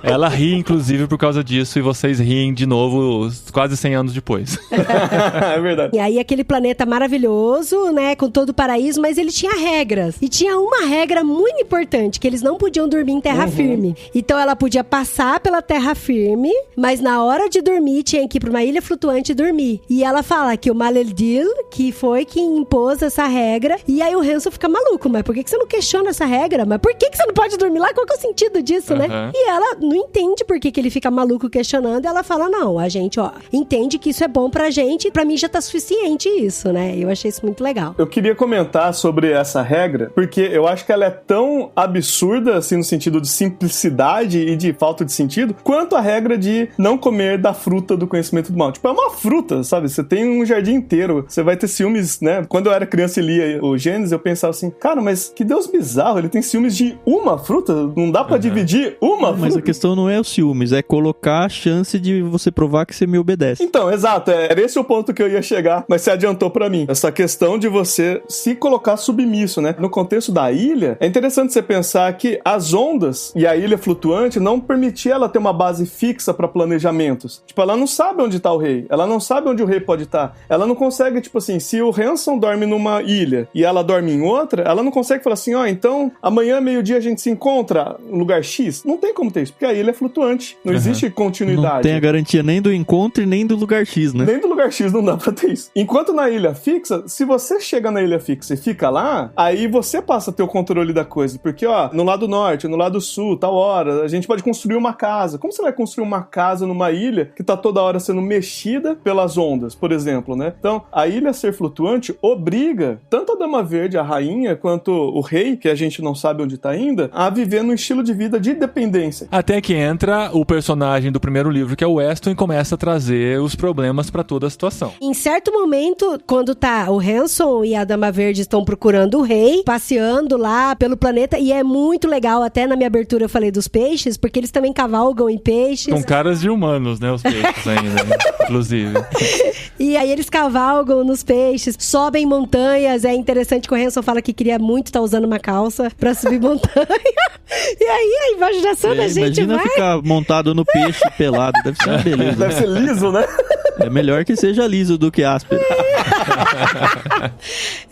[SPEAKER 1] ela ri, inclusive, por causa disso, e vocês riem de novo quase 100 anos depois.
[SPEAKER 3] É verdade.
[SPEAKER 2] E aí aquele planeta maravilhoso, né? Com todo o paraíso, mas ele tinha regras. E tinha uma regra muito importante, que eles não podiam dormir em terra firme. Então ela podia passar pela terra firme, mas na hora de dormir tinha que ir pra uma ilha flutuante e dormir. E ela fala que o Maleldil, que foi quem impôs essa regra, e aí o Hanson fica maluco, mas por que você não questiona essa regra? Mas por que você não pode dormir lá? Qual que é o sentido disso, né? E ela não entende por que ele fica maluco questionando, e ela fala, não, a gente, entende que isso é bom pra gente, pra mim já tá suficiente isso, né? Eu achei isso muito legal.
[SPEAKER 3] Eu queria comentar sobre essa regra, porque eu acho que ela é tão absurda, assim, no sentido de simplicidade e de falta de sentido, quanto a regra de não comer da fruta do conhecimento do mal. Tipo, é uma fruta, sabe? Você tem um jardim inteiro, você vai ter ciúmes, né? Quando eu era criança e lia o Gênesis, eu pensava assim, cara, mas que Deus bizarro, ele tem ciúmes de uma fruta? Não dá pra dividir uma fruta?
[SPEAKER 4] Mas a questão não é o ciúmes, é colocar a chance de você provar que você me obedece.
[SPEAKER 3] Então, exato, era esse o ponto que eu ia chegar, mas você adiantou pra mim. Essa questão de você se colocar submisso, né? No contexto da ilha, é interessante você pensar que as ondas e a ilha flutuante não permitia ela ter uma base fixa pra planejamentos. Tipo, ela não sabe onde tá o rei, ela não sabe onde o rei pode estar. Ela não consegue, tipo assim, se o Hanson dorme numa ilha e ela dorme em outra, ela não consegue falar assim, então amanhã, meio-dia, a gente se encontra no lugar X. Não tem como ter isso, porque a ilha é flutuante. Não existe continuidade.
[SPEAKER 4] Não tem a garantia nem do encontro e nem do lugar X, né?
[SPEAKER 3] Nem do lugar X não dá pra ter isso. Enquanto na ilha fixa, se você chega na ilha fixa e fica lá, aí você passa a ter o controle da coisa. Porque, no lado norte, no lado sul, tal hora, a gente pode construir uma casa. Como você vai construir uma casa numa ilha que tá toda hora sendo mexida pelas ondas, por exemplo, né? Então, a ilha ser flutuante obriga tanto a Dama Verde, a rainha, quanto o rei, que a gente não sabe onde tá ainda, a viver num estilo de vida de dependência.
[SPEAKER 1] Até que entra o personagem do primeiro livro, que é o Weston, e começa a trazer os problemas pra toda a situação.
[SPEAKER 2] Em certo momento, quando tá o Hanson e a Dama Verde estão procurando o rei, passeando lá pelo planeta, e é muito legal, até na minha abertura eu falei dos peixes, porque eles também cavalgam em peixes.
[SPEAKER 1] Com caras de humanos, né, os peixes ainda, né? Inclusive.
[SPEAKER 2] E aí eles cavalgam nos peixes, sobem montanhas, é interessante que o Hanson fala que queria muito estar usando uma calça pra subir montanha. E aí a imaginação da gente
[SPEAKER 4] imagina
[SPEAKER 2] vai...
[SPEAKER 4] ficar montado no peixe pelado, deve ser uma beleza.
[SPEAKER 3] Deve ser liso, né?
[SPEAKER 4] É melhor que seja liso do que áspero.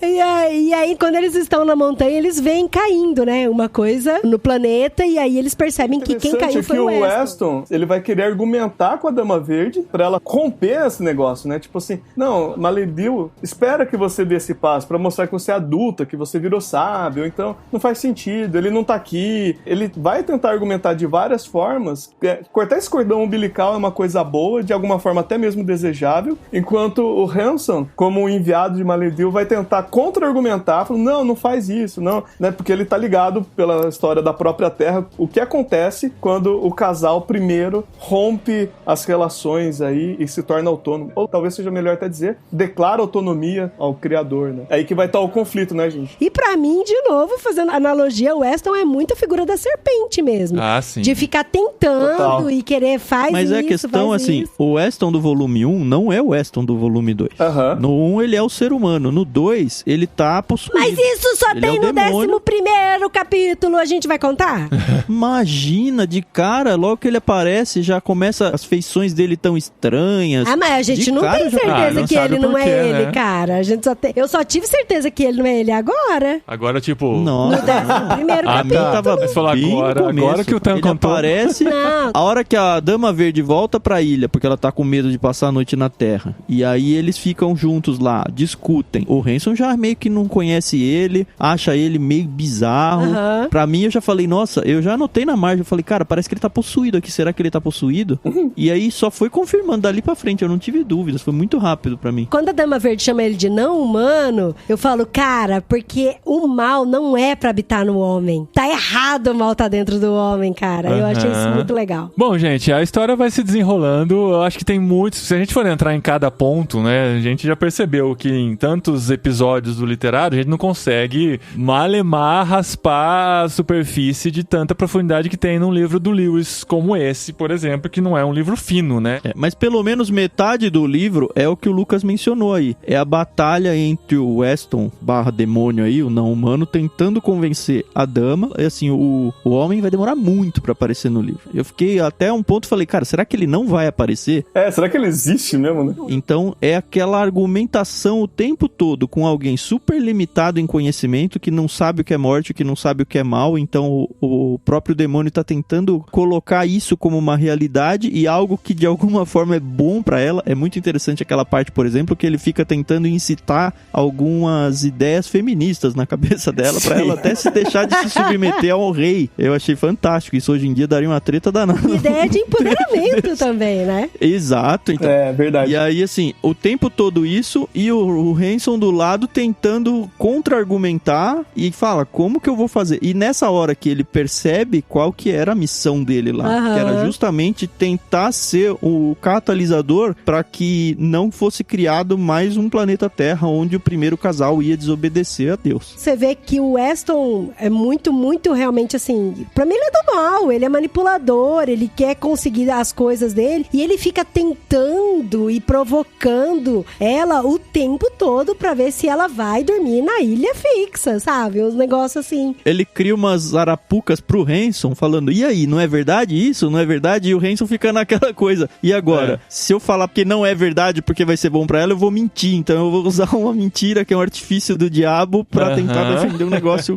[SPEAKER 2] E aí, quando eles estão na montanha, eles veem caindo, né? Uma coisa no planeta, e aí eles percebem que quem caiu foi o Weston.
[SPEAKER 3] Ele vai querer argumentar com a Dama Verde pra ela romper esse negócio, né? Tipo assim, não, Maledil, espera que você dê esse passo pra mostrar que você é adulta, que você virou sábio, então não faz sentido, ele não tá aqui. Ele vai tentar argumentar de várias formas. Cortar esse cordão umbilical é uma coisa boa, de alguma forma até mesmo desejável, enquanto o Hanson, como um enviado de Maledil, vai tentar contra-argumentar, falando, não faz isso, não, né? Porque ele tá ligado pela história da própria Terra, o que acontece quando o casal primeiro rompe as relações aí e se torna autônomo. Ou talvez seja melhor até dizer, declara autonomia ao criador, né? É aí que vai estar o conflito, né, gente?
[SPEAKER 2] E pra mim, de novo, fazendo analogia, o Weston é muito a figura da serpente mesmo.
[SPEAKER 1] Ah, sim.
[SPEAKER 2] De ficar tentando
[SPEAKER 3] Total.
[SPEAKER 2] E querer
[SPEAKER 4] Mas é a questão, assim,
[SPEAKER 2] isso.
[SPEAKER 4] o Weston do volume 1 não é o Weston do volume 2. No 1 ele é o ser humano, no 2 ele tá possuído.
[SPEAKER 2] Mas isso só
[SPEAKER 4] ele
[SPEAKER 2] tem no 11º capítulo, a gente vai contar?
[SPEAKER 4] Imagina, de cara, logo que ele aparece, já começa, as feições dele tão estranhas.
[SPEAKER 2] Mas a gente não tem certeza que ele não é ele, né? Cara. A gente eu só tive certeza que ele não é ele agora.
[SPEAKER 1] Agora, tipo...
[SPEAKER 4] Nossa.
[SPEAKER 2] No primeiro capítulo.
[SPEAKER 1] Você falou agora que o Tan contou.
[SPEAKER 4] Aparece,
[SPEAKER 2] Não.
[SPEAKER 4] a hora que a Dama Verde volta pra ilha, porque ela tá com medo de passar a noite na Terra. E aí eles ficam juntos lá, discutem. O Hanson já meio que não conhece ele, acha ele meio bizarro. Pra mim, eu já falei, nossa, eu já anotei na margem, eu falei, cara, parece que ele tá possuído aqui, será que ele tá possuído? E aí só foi confirmando dali pra frente, eu não tive dúvidas, foi muito rápido pra mim.
[SPEAKER 2] Quando a Dama Verde chama ele de não humano, eu falo, cara, porque o mal não é pra habitar no homem. Tá errado o mal tá dentro do homem, cara. Eu achei isso muito legal.
[SPEAKER 1] Bom, gente, a história vai se desenrolando. Eu acho que tem muitos... Se a gente for entrar em cada ponto, né, a gente já percebeu que em tantos episódios do literário, a gente não consegue malemar, raspar a superfície de tanta profundidade que tem num livro do Lewis como esse, por exemplo, que não é um livro fino, né?
[SPEAKER 4] Mas pelo menos metade do livro é o que o Lucas mencionou aí. É a batalha entre o Weston /demônio aí, o não humano, tentando convencer a dama. E assim, o homem vai demorar muito pra aparecer no livro. Eu fiquei até um ponto, falei, cara, será que ele não vai aparecer?
[SPEAKER 3] Será que ele existe mesmo, né?
[SPEAKER 4] Então é aquela argumentação argumentação o tempo todo com alguém super limitado em conhecimento, que não sabe o que é morte, que não sabe o que é mal, então o próprio demônio tá tentando colocar isso como uma realidade e algo que de alguma forma é bom pra ela. É muito interessante aquela parte, por exemplo, que ele fica tentando incitar algumas ideias feministas na cabeça dela, pra ela até se deixar de se submeter ao rei. Eu achei fantástico. Isso hoje em dia daria uma treta danada.
[SPEAKER 2] Ideia de empoderamento também, né?
[SPEAKER 4] Exato. Então.
[SPEAKER 3] É, verdade.
[SPEAKER 4] E aí, assim, o tempo todo isso e o Hanson do lado tentando contra-argumentar e fala, como que eu vou fazer? E nessa hora que ele percebe qual que era a missão dele lá, que era justamente tentar ser o catalisador para que não fosse criado mais um planeta Terra onde o primeiro casal ia desobedecer a Deus.
[SPEAKER 2] Você vê que o Weston é muito, muito realmente assim, pra mim ele é do mal, ele é manipulador, ele quer conseguir as coisas dele e ele fica tentando e provocando ela o tempo todo pra ver se ela vai dormir na ilha fixa, sabe? Uns negócios assim.
[SPEAKER 4] Ele cria umas arapucas pro Hanson falando, e aí, não é verdade isso? Não é verdade? E o Hanson fica naquela coisa. E agora? Se eu falar que não é verdade porque vai ser bom pra ela, eu vou mentir. Então eu vou usar uma mentira que é um artifício do diabo pra tentar defender um negócio.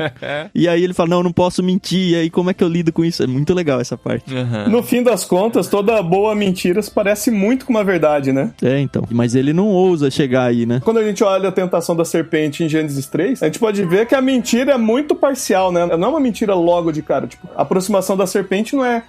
[SPEAKER 4] E aí ele fala, não posso mentir. E aí como é que eu lido com isso? É muito legal essa parte.
[SPEAKER 3] No fim das contas, toda boa mentira se parece muito com uma verdade, né?
[SPEAKER 4] É, então. Mas ele não ousa chegar aí, né?
[SPEAKER 3] Quando a gente olha a tentação da serpente em Gênesis 3, a gente pode ver que a mentira é muito parcial, né? Não é uma mentira logo de cara. Tipo, a aproximação da serpente não é,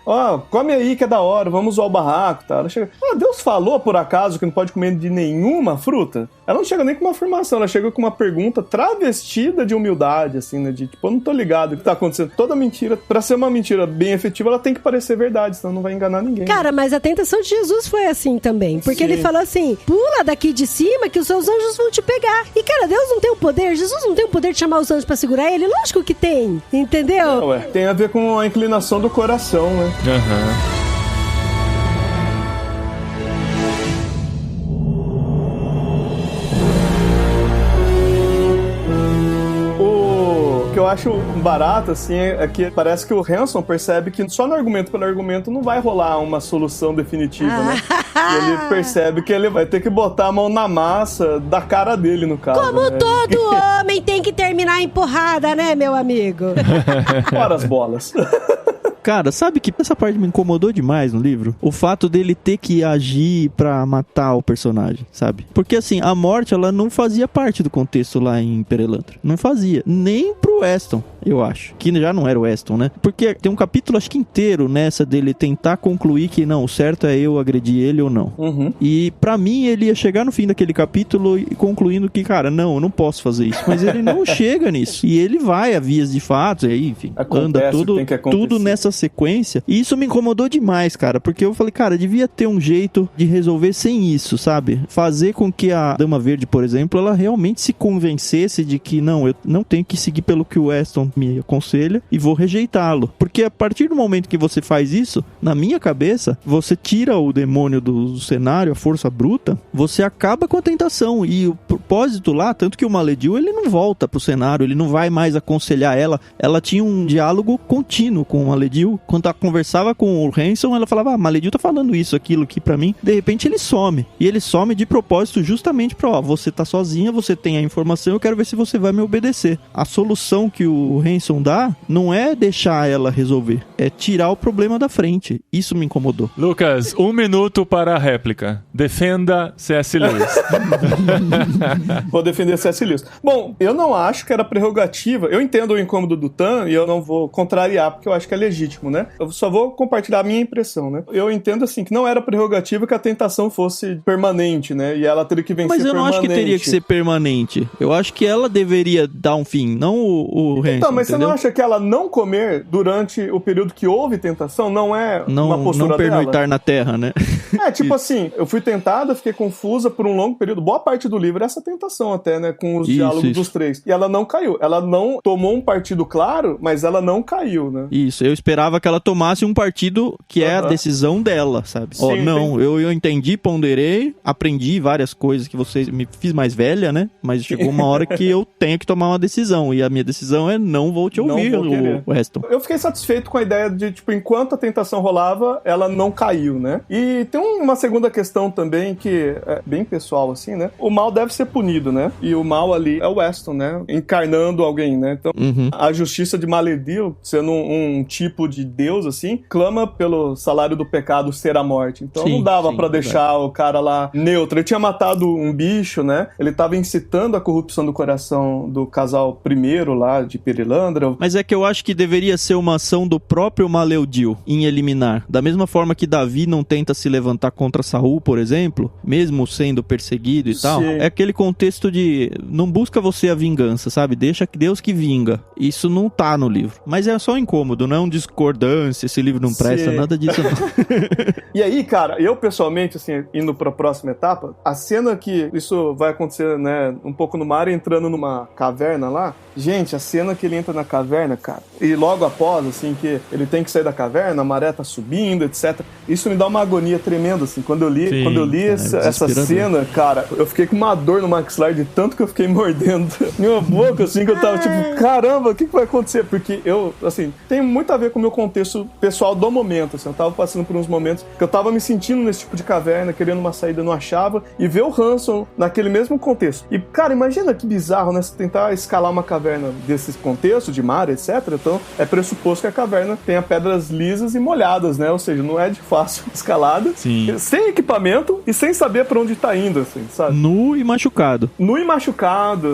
[SPEAKER 3] come aí que é da hora, vamos usar o barraco, tá? Ela chega, Deus falou por acaso que não pode comer de nenhuma fruta? Ela não chega nem com uma afirmação, ela chega com uma pergunta travestida de humildade, assim, né? De tipo, eu não tô ligado o que tá acontecendo. Toda mentira, pra ser uma mentira bem efetiva, ela tem que parecer verdade, senão não vai enganar ninguém.
[SPEAKER 2] Cara, mas a tentação de Jesus foi assim também. Porque ele falou assim, pula daqui de cima que os seus anjos vão te pegar. E cara, Deus não tem o poder, Jesus não tem o poder de chamar os anjos pra segurar ele? Lógico que tem, entendeu?
[SPEAKER 3] Não, tem a ver com a inclinação do coração, né? O que eu acho barato, assim, é que parece que o Hanson percebe que só no argumento pelo argumento não vai rolar uma solução definitiva, né? E ele percebe que ele vai ter que botar a mão na massa da cara dele, no caso.
[SPEAKER 2] Como
[SPEAKER 3] né?
[SPEAKER 2] todo homem tem que terminar em porrada, né, meu amigo?
[SPEAKER 3] Fora as bolas.
[SPEAKER 4] Cara, sabe que essa parte me incomodou demais no livro? O fato dele ter que agir pra matar o personagem, sabe? Porque assim, a morte, ela não fazia parte do contexto lá em Perelantra. Não fazia. Nem pro Weston, eu acho. Que já não era o Weston, né? Porque tem um capítulo, acho que inteiro, nessa dele tentar concluir que não, o certo é eu agredir ele ou não. E pra mim, ele ia chegar no fim daquele capítulo e concluindo que, cara, não, eu não posso fazer isso. Mas ele não chega nisso. E ele vai a vias de fato, e aí, enfim, anda tudo nessa sequência, e isso me incomodou demais, cara, porque eu falei, cara, devia ter um jeito de resolver sem isso, sabe? Fazer com que a Dama Verde, por exemplo, ela realmente se convencesse de que não, eu não tenho que seguir pelo que o Weston me aconselha e vou rejeitá-lo, porque a partir do momento que você faz isso, na minha cabeça, você tira o demônio do cenário, a força bruta, você acaba com a tentação, e o propósito lá, tanto que o Malediu, ele não volta pro cenário, ele não vai mais aconselhar ela tinha um diálogo contínuo com o Malediu. Quando ela conversava com o Hanson, ela falava, Malediu tá falando isso, aquilo aqui pra mim. De repente ele some. E ele some de propósito justamente pra, você tá sozinha, você tem a informação, eu quero ver se você vai me obedecer. A solução que o Hanson dá não é deixar ela resolver, é tirar o problema da frente. Isso me incomodou.
[SPEAKER 1] Lucas, 1 minuto para a réplica. Defenda C.S. Lewis.
[SPEAKER 3] Vou defender C.S. Lewis. Bom, eu não acho que era prerrogativa. Eu entendo o incômodo do Tan e eu não vou contrariar, porque eu acho que é legítimo, né? Eu só vou compartilhar a minha impressão, né? Eu entendo, assim, que não era prerrogativa que a tentação fosse permanente, né? E ela teria que vencer permanente.
[SPEAKER 4] Mas eu não acho que teria que ser permanente. Eu acho que ela deveria dar um fim, não o Hanson,
[SPEAKER 3] então, mas
[SPEAKER 4] entendeu?
[SPEAKER 3] Você não acha que ela não comer durante o período que houve tentação não é uma postura
[SPEAKER 4] não pernoitar
[SPEAKER 3] dela?
[SPEAKER 4] Na terra, né?
[SPEAKER 3] É, tipo assim, eu fui tentada, fiquei confusa por um longo período. Boa parte do livro é essa tentação até, né? Com os diálogos dos três. E ela não caiu. Ela não tomou um partido claro, mas ela não caiu, né?
[SPEAKER 4] Isso, eu esperava que ela tomasse um partido que é a decisão dela, sabe?
[SPEAKER 3] Sim,
[SPEAKER 4] eu entendi, ponderei, aprendi várias coisas que vocês me fiz mais velha, né? Mas chegou uma hora que eu tenho que tomar uma decisão, e a minha decisão é não vou te ouvir, o Weston.
[SPEAKER 3] Eu fiquei satisfeito com a ideia ideia de, tipo, enquanto a tentação rolava, ela não caiu, né? E tem uma segunda questão também que é bem pessoal, assim, né? O mal deve ser punido, né? E o mal ali é o Weston, né? Encarnando alguém, né? Então, a justiça de Maledil, sendo um tipo de Deus, assim, clama pelo salário do pecado ser a morte. Então, não dava pra deixar o cara lá neutro. Ele tinha matado um bicho, né? Ele tava incitando a corrupção do coração do casal primeiro lá, de Perilandra.
[SPEAKER 4] Mas é que eu acho que deveria ser uma ação do próprio Maleudil em eliminar. Da mesma forma que Davi não tenta se levantar contra Saul, por exemplo, mesmo sendo perseguido e tal, é aquele contexto de não busca você a vingança, sabe? Deixa que Deus que vinga. Isso não tá no livro. Mas é só incômodo, não é um discordância, esse livro não presta, nada disso não.
[SPEAKER 3] E aí, cara, eu pessoalmente, assim, indo pra próxima etapa, a cena que isso vai acontecer, né, um pouco no mar, entrando numa caverna lá, gente, a cena que ele entra na caverna, cara, e logo após, assim, que ele tem que sair da caverna, a maré tá subindo, etc. Isso me dá uma agonia tremenda, assim, quando eu li essa cena, cara, eu fiquei com uma dor no maxilar de tanto que eu fiquei mordendo minha boca, assim, que eu tava tipo, caramba, o que vai acontecer? Porque eu, assim, tem muito a ver com o meu contexto pessoal do momento, assim, eu tava passando por uns momentos que eu tava me sentindo nesse tipo de caverna, querendo uma saída, não achava, e ver o Hanson naquele mesmo contexto. E, cara, imagina que bizarro, né, você tentar escalar uma caverna desse contexto, de mar, etc. Então, é pressuposto que a caverna tenha pedras lisas e molhadas, né, ou seja, não é de fácil escalada, sem equipamento e sem saber pra onde tá indo, assim, sabe?
[SPEAKER 4] Nu e machucado.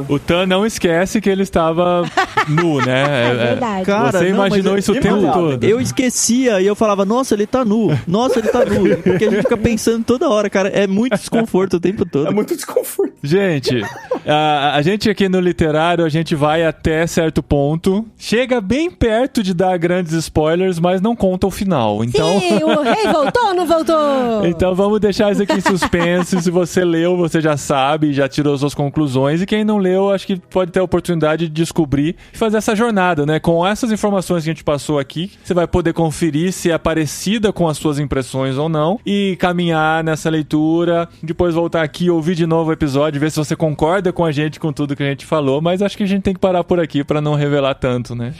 [SPEAKER 1] O Tan não esquece que ele estava nu, né?
[SPEAKER 2] É verdade.
[SPEAKER 4] Cara,
[SPEAKER 1] você imaginou isso o tempo todo.
[SPEAKER 4] Eu esquecia e eu falava, nossa, ele tá nu. Nossa, ele tá nu. Porque a gente fica pensando toda hora, cara. É muito desconforto o tempo todo.
[SPEAKER 3] É muito desconforto.
[SPEAKER 1] Gente, a gente aqui no Literário, a gente vai até certo ponto. Chega bem perto de dar grandes spoilers, mas não conta o final. Então...
[SPEAKER 2] Sim, o rei voltou ou não voltou?
[SPEAKER 1] Então vamos deixar isso aqui em suspense. Se você leu, você já sabe, já tirou suas conclusões. E quem não leu, acho que pode ter a oportunidade de descobrir e fazer essa jornada, né? Com essas informações que a gente passou aqui, você vai poder conferir se é parecida com as suas impressões ou não e caminhar nessa leitura, depois voltar aqui, ouvir de novo o episódio, ver se você concorda com a gente, com tudo que a gente falou, mas acho que a gente tem que parar por aqui pra não revelar tanto, né?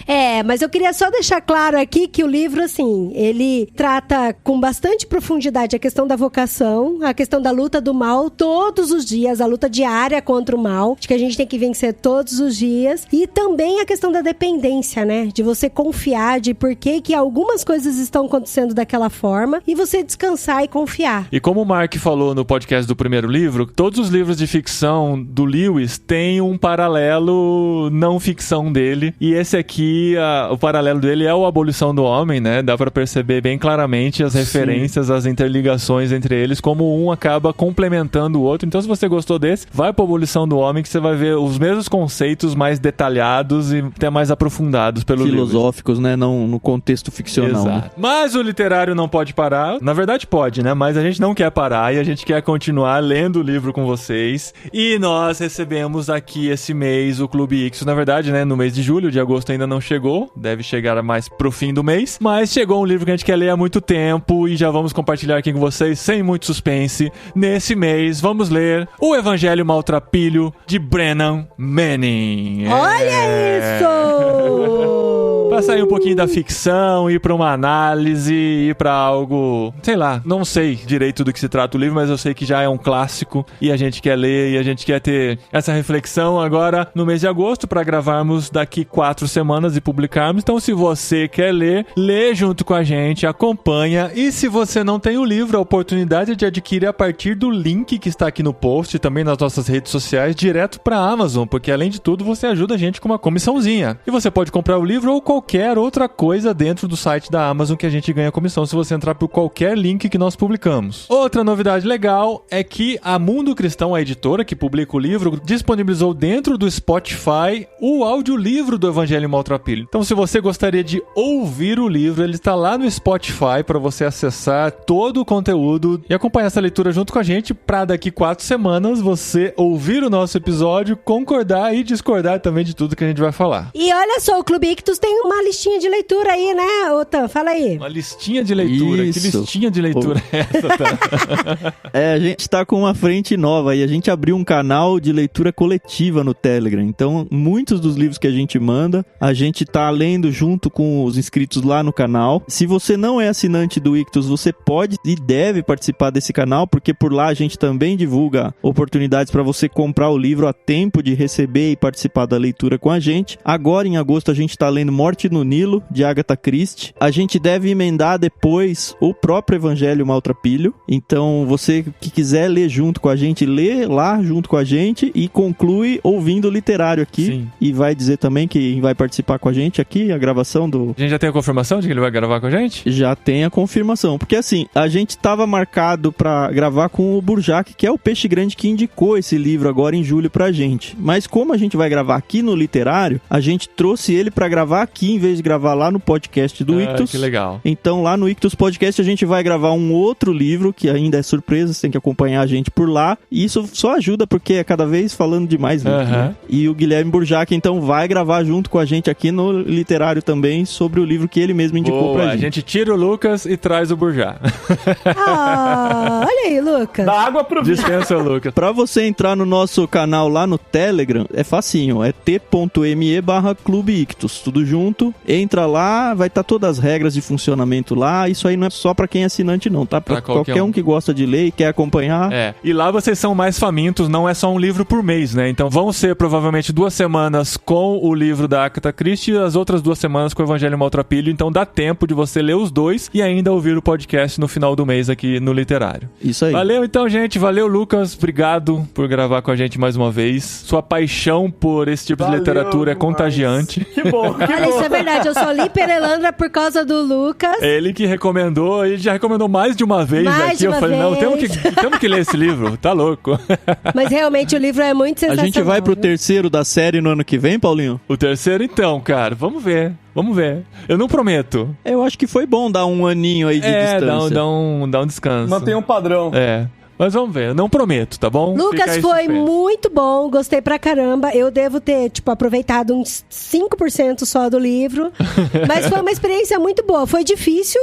[SPEAKER 2] Mas eu queria só deixar claro aqui que o livro, assim, ele trata com bastante profundidade a questão da vocação, a questão da luta do mal todos os dias, a luta diária contra o mal, de que a gente tem que vencer todos os dias, e também a questão da dependência, né? De você confiar de por que algumas coisas estão acontecendo daquela forma e você descansar e confiar.
[SPEAKER 1] E como o Mark falou no podcast do primeiro livro, todos os livros de ficção do Lewis têm um paralelo não ficção dele, e esse aqui, o paralelo dele é a Abolição do Homem, né? Dá pra perceber bem claramente as referências, as interligações entre eles, como um acaba complementando o outro. Então, se você gostou desse, vai pra Abolição do Homem, que você vai ver os mesmos conceitos mais detalhados e até mais aprofundados pelo
[SPEAKER 4] filosóficos, né? Não no contexto ficcional.
[SPEAKER 1] Exato. Né? Mas o literário não pode parar. Na verdade pode, né? Mas a gente não quer parar e a gente quer continuar lendo o livro com vocês. E nós recebemos aqui esse mês o Clube Ictus. Na verdade, né? No mês de julho, de agosto ainda não chegou. Deve chegar mais pro fim do mês. Mas chegou um livro que a gente quer ler há muito tempo e já vamos compartilhar aqui com vocês, sem muito suspense. Nesse mês, vamos ler O Evangelho Maltrapilho, de Brennan Manning.
[SPEAKER 2] Olha isso!
[SPEAKER 1] Pra sair um pouquinho da ficção, ir pra uma análise, ir pra algo... Sei lá, não sei direito do que se trata o livro, mas eu sei que já é um clássico e a gente quer ler e a gente quer ter essa reflexão agora no mês de agosto pra gravarmos daqui 4 semanas e publicarmos. Então, se você quer ler, lê junto com a gente, acompanha. E se você não tem o livro, a oportunidade é de adquirir a partir do link que está aqui no post e também nas nossas redes sociais, direto pra Amazon, porque além de tudo, você ajuda a gente com uma comissãozinha. E você pode comprar o livro ou qualquer outra coisa dentro do site da Amazon que a gente ganha comissão se você entrar por qualquer link que nós publicamos. Outra novidade legal é que a Mundo Cristão, a editora que publica o livro, disponibilizou dentro do Spotify o audiolivro do Evangelho Maltrapilho. Então, se você gostaria de ouvir o livro, ele está lá no Spotify para você acessar todo o conteúdo e acompanhar essa leitura junto com a gente para daqui 4 semanas você ouvir o nosso episódio, concordar e discordar também de tudo que a gente vai falar.
[SPEAKER 2] E olha só, o Clube Ictus tem uma uma listinha de leitura aí, né, Otan? Fala aí.
[SPEAKER 1] Uma listinha de leitura.
[SPEAKER 4] Isso.
[SPEAKER 1] Que listinha de leitura é essa, Otan?
[SPEAKER 4] A gente tá com uma frente nova e a gente abriu um canal de leitura coletiva no Telegram. Então, muitos dos livros que a gente manda, a gente tá lendo junto com os inscritos lá no canal. Se você não é assinante do Ictus, você pode e deve participar desse canal, porque por lá a gente também divulga oportunidades para você comprar o livro a tempo de receber e participar da leitura com a gente. Agora, em agosto, a gente tá lendo Morte no Nilo, de Agatha Christie. A gente deve emendar depois o próprio Evangelho Maltrapilho. Então, você que quiser ler junto com a gente, lê lá junto com a gente e conclui ouvindo o literário aqui.
[SPEAKER 1] Sim.
[SPEAKER 4] E vai dizer também que vai participar com a gente aqui, a gravação do...
[SPEAKER 1] A gente já tem a confirmação de que ele vai gravar com a gente?
[SPEAKER 4] Já tem a confirmação. Porque assim, a gente tava marcado pra gravar com o Burjac, que é o peixe grande que indicou esse livro agora em julho pra gente. Mas como a gente vai gravar aqui no literário, a gente trouxe ele pra gravar aqui em vez de gravar lá no podcast do Ictus.
[SPEAKER 1] Que legal.
[SPEAKER 4] Então lá no Ictus Podcast a gente vai gravar um outro livro, que ainda é surpresa, você tem que acompanhar a gente por lá. E isso só ajuda porque é cada vez falando de mais livro, né? E o Guilherme Burjac, então, vai gravar junto com a gente aqui no literário também sobre o livro que ele mesmo indicou pra gente.
[SPEAKER 1] A gente tira o Lucas e traz o Burjac.
[SPEAKER 2] Olha aí, Lucas.
[SPEAKER 3] Dá água pro vinho.
[SPEAKER 1] Dispensa o Lucas.
[SPEAKER 4] Pra você entrar no nosso canal lá no Telegram, é facinho, é t.me/Clube Ictus, tudo junto. Entra lá, vai estar todas as regras de funcionamento lá. Isso aí não é só pra quem é assinante não, tá? Pra qualquer um que gosta de ler e quer acompanhar.
[SPEAKER 1] E lá vocês são mais famintos, não é só um livro por mês, né? Então vão ser provavelmente 2 semanas com o livro da Agatha Christie e as outras 2 semanas com o Evangelho Maltrapilho. Então dá tempo de você ler os dois e ainda ouvir o podcast no final do mês aqui no Literário.
[SPEAKER 4] Isso aí.
[SPEAKER 1] Valeu então, gente. Valeu, Lucas. Obrigado por gravar com a gente mais uma vez. Sua paixão por esse tipo de literatura é contagiante.
[SPEAKER 3] Que bom, que
[SPEAKER 2] Olha,
[SPEAKER 3] bom.
[SPEAKER 2] isso é verdade. Eu só li Perelandra por causa do Lucas.
[SPEAKER 1] Ele que recomendou, ele já recomendou mais de uma vez
[SPEAKER 2] Mais
[SPEAKER 1] aqui.
[SPEAKER 2] de
[SPEAKER 1] Eu
[SPEAKER 2] uma
[SPEAKER 1] falei, não,
[SPEAKER 2] vez.
[SPEAKER 1] temos que ler esse livro. Tá louco.
[SPEAKER 2] Mas realmente o livro é muito
[SPEAKER 4] A
[SPEAKER 2] sensacional.
[SPEAKER 4] gente vai pro
[SPEAKER 2] viu?
[SPEAKER 4] terceiro da série no ano que vem, Paulinho?
[SPEAKER 1] O terceiro, então, cara. Vamos ver. Eu não prometo.
[SPEAKER 4] Eu acho que foi bom dar um aninho aí de distância.
[SPEAKER 1] Dá um descanso.
[SPEAKER 3] Mantém um padrão.
[SPEAKER 1] Mas vamos ver, eu não prometo, tá bom? Fica
[SPEAKER 2] Lucas,
[SPEAKER 1] aí
[SPEAKER 2] foi
[SPEAKER 1] suspense.
[SPEAKER 2] muito bom, gostei pra caramba. Eu devo ter, aproveitado uns 5% só do livro. Mas foi uma experiência muito boa. Foi difícil,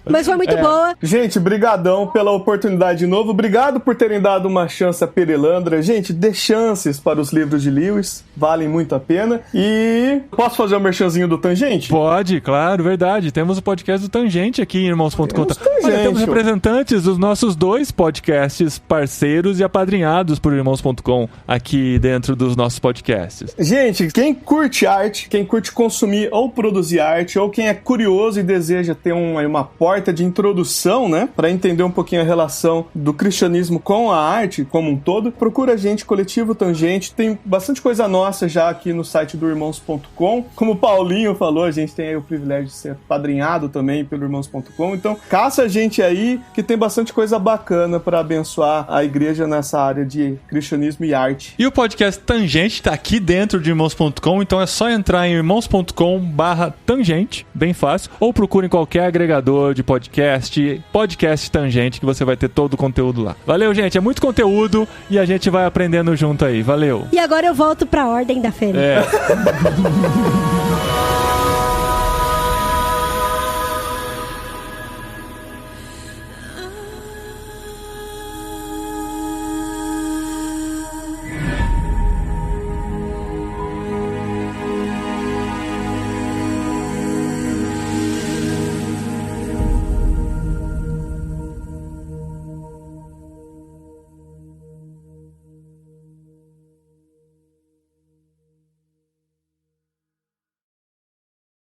[SPEAKER 2] mas foi muito boa.
[SPEAKER 3] Gente, brigadão pela oportunidade de novo. Obrigado por terem dado uma chance a Perelandra. Gente, dê chances para os livros de Lewis. Valem muito a pena. E posso fazer o merchanzinho do Tangente?
[SPEAKER 1] Pode, claro, verdade. Temos o podcast do Tangente aqui em Irmãos.com. Temos representantes dos nossos 2 podcasts parceiros e apadrinhados por Irmãos.com aqui dentro dos nossos podcasts.
[SPEAKER 3] Gente, quem curte arte, quem curte consumir ou produzir arte, ou quem é curioso e deseja ter uma porta de introdução, né, para entender um pouquinho a relação do cristianismo com a arte como um todo, procura a gente, Coletivo Tangente. Tem bastante coisa nossa já aqui no site do Irmãos.com. Como o Paulinho falou, a gente tem aí o privilégio de ser padrinhado também pelo Irmãos.com. Então, caça a gente aí, que tem bastante coisa bacana para abençoar a igreja nessa área de cristianismo e arte.
[SPEAKER 1] E o podcast Tangente tá aqui dentro de Irmãos.com, então é só entrar em irmãos.com/tangente, bem fácil, ou procure em qualquer agregador de podcast Tangente, que você vai ter todo o conteúdo lá. Valeu, gente, é muito conteúdo e a gente vai aprendendo junto aí. Valeu!
[SPEAKER 2] E agora eu volto pra Ordem da Fênix.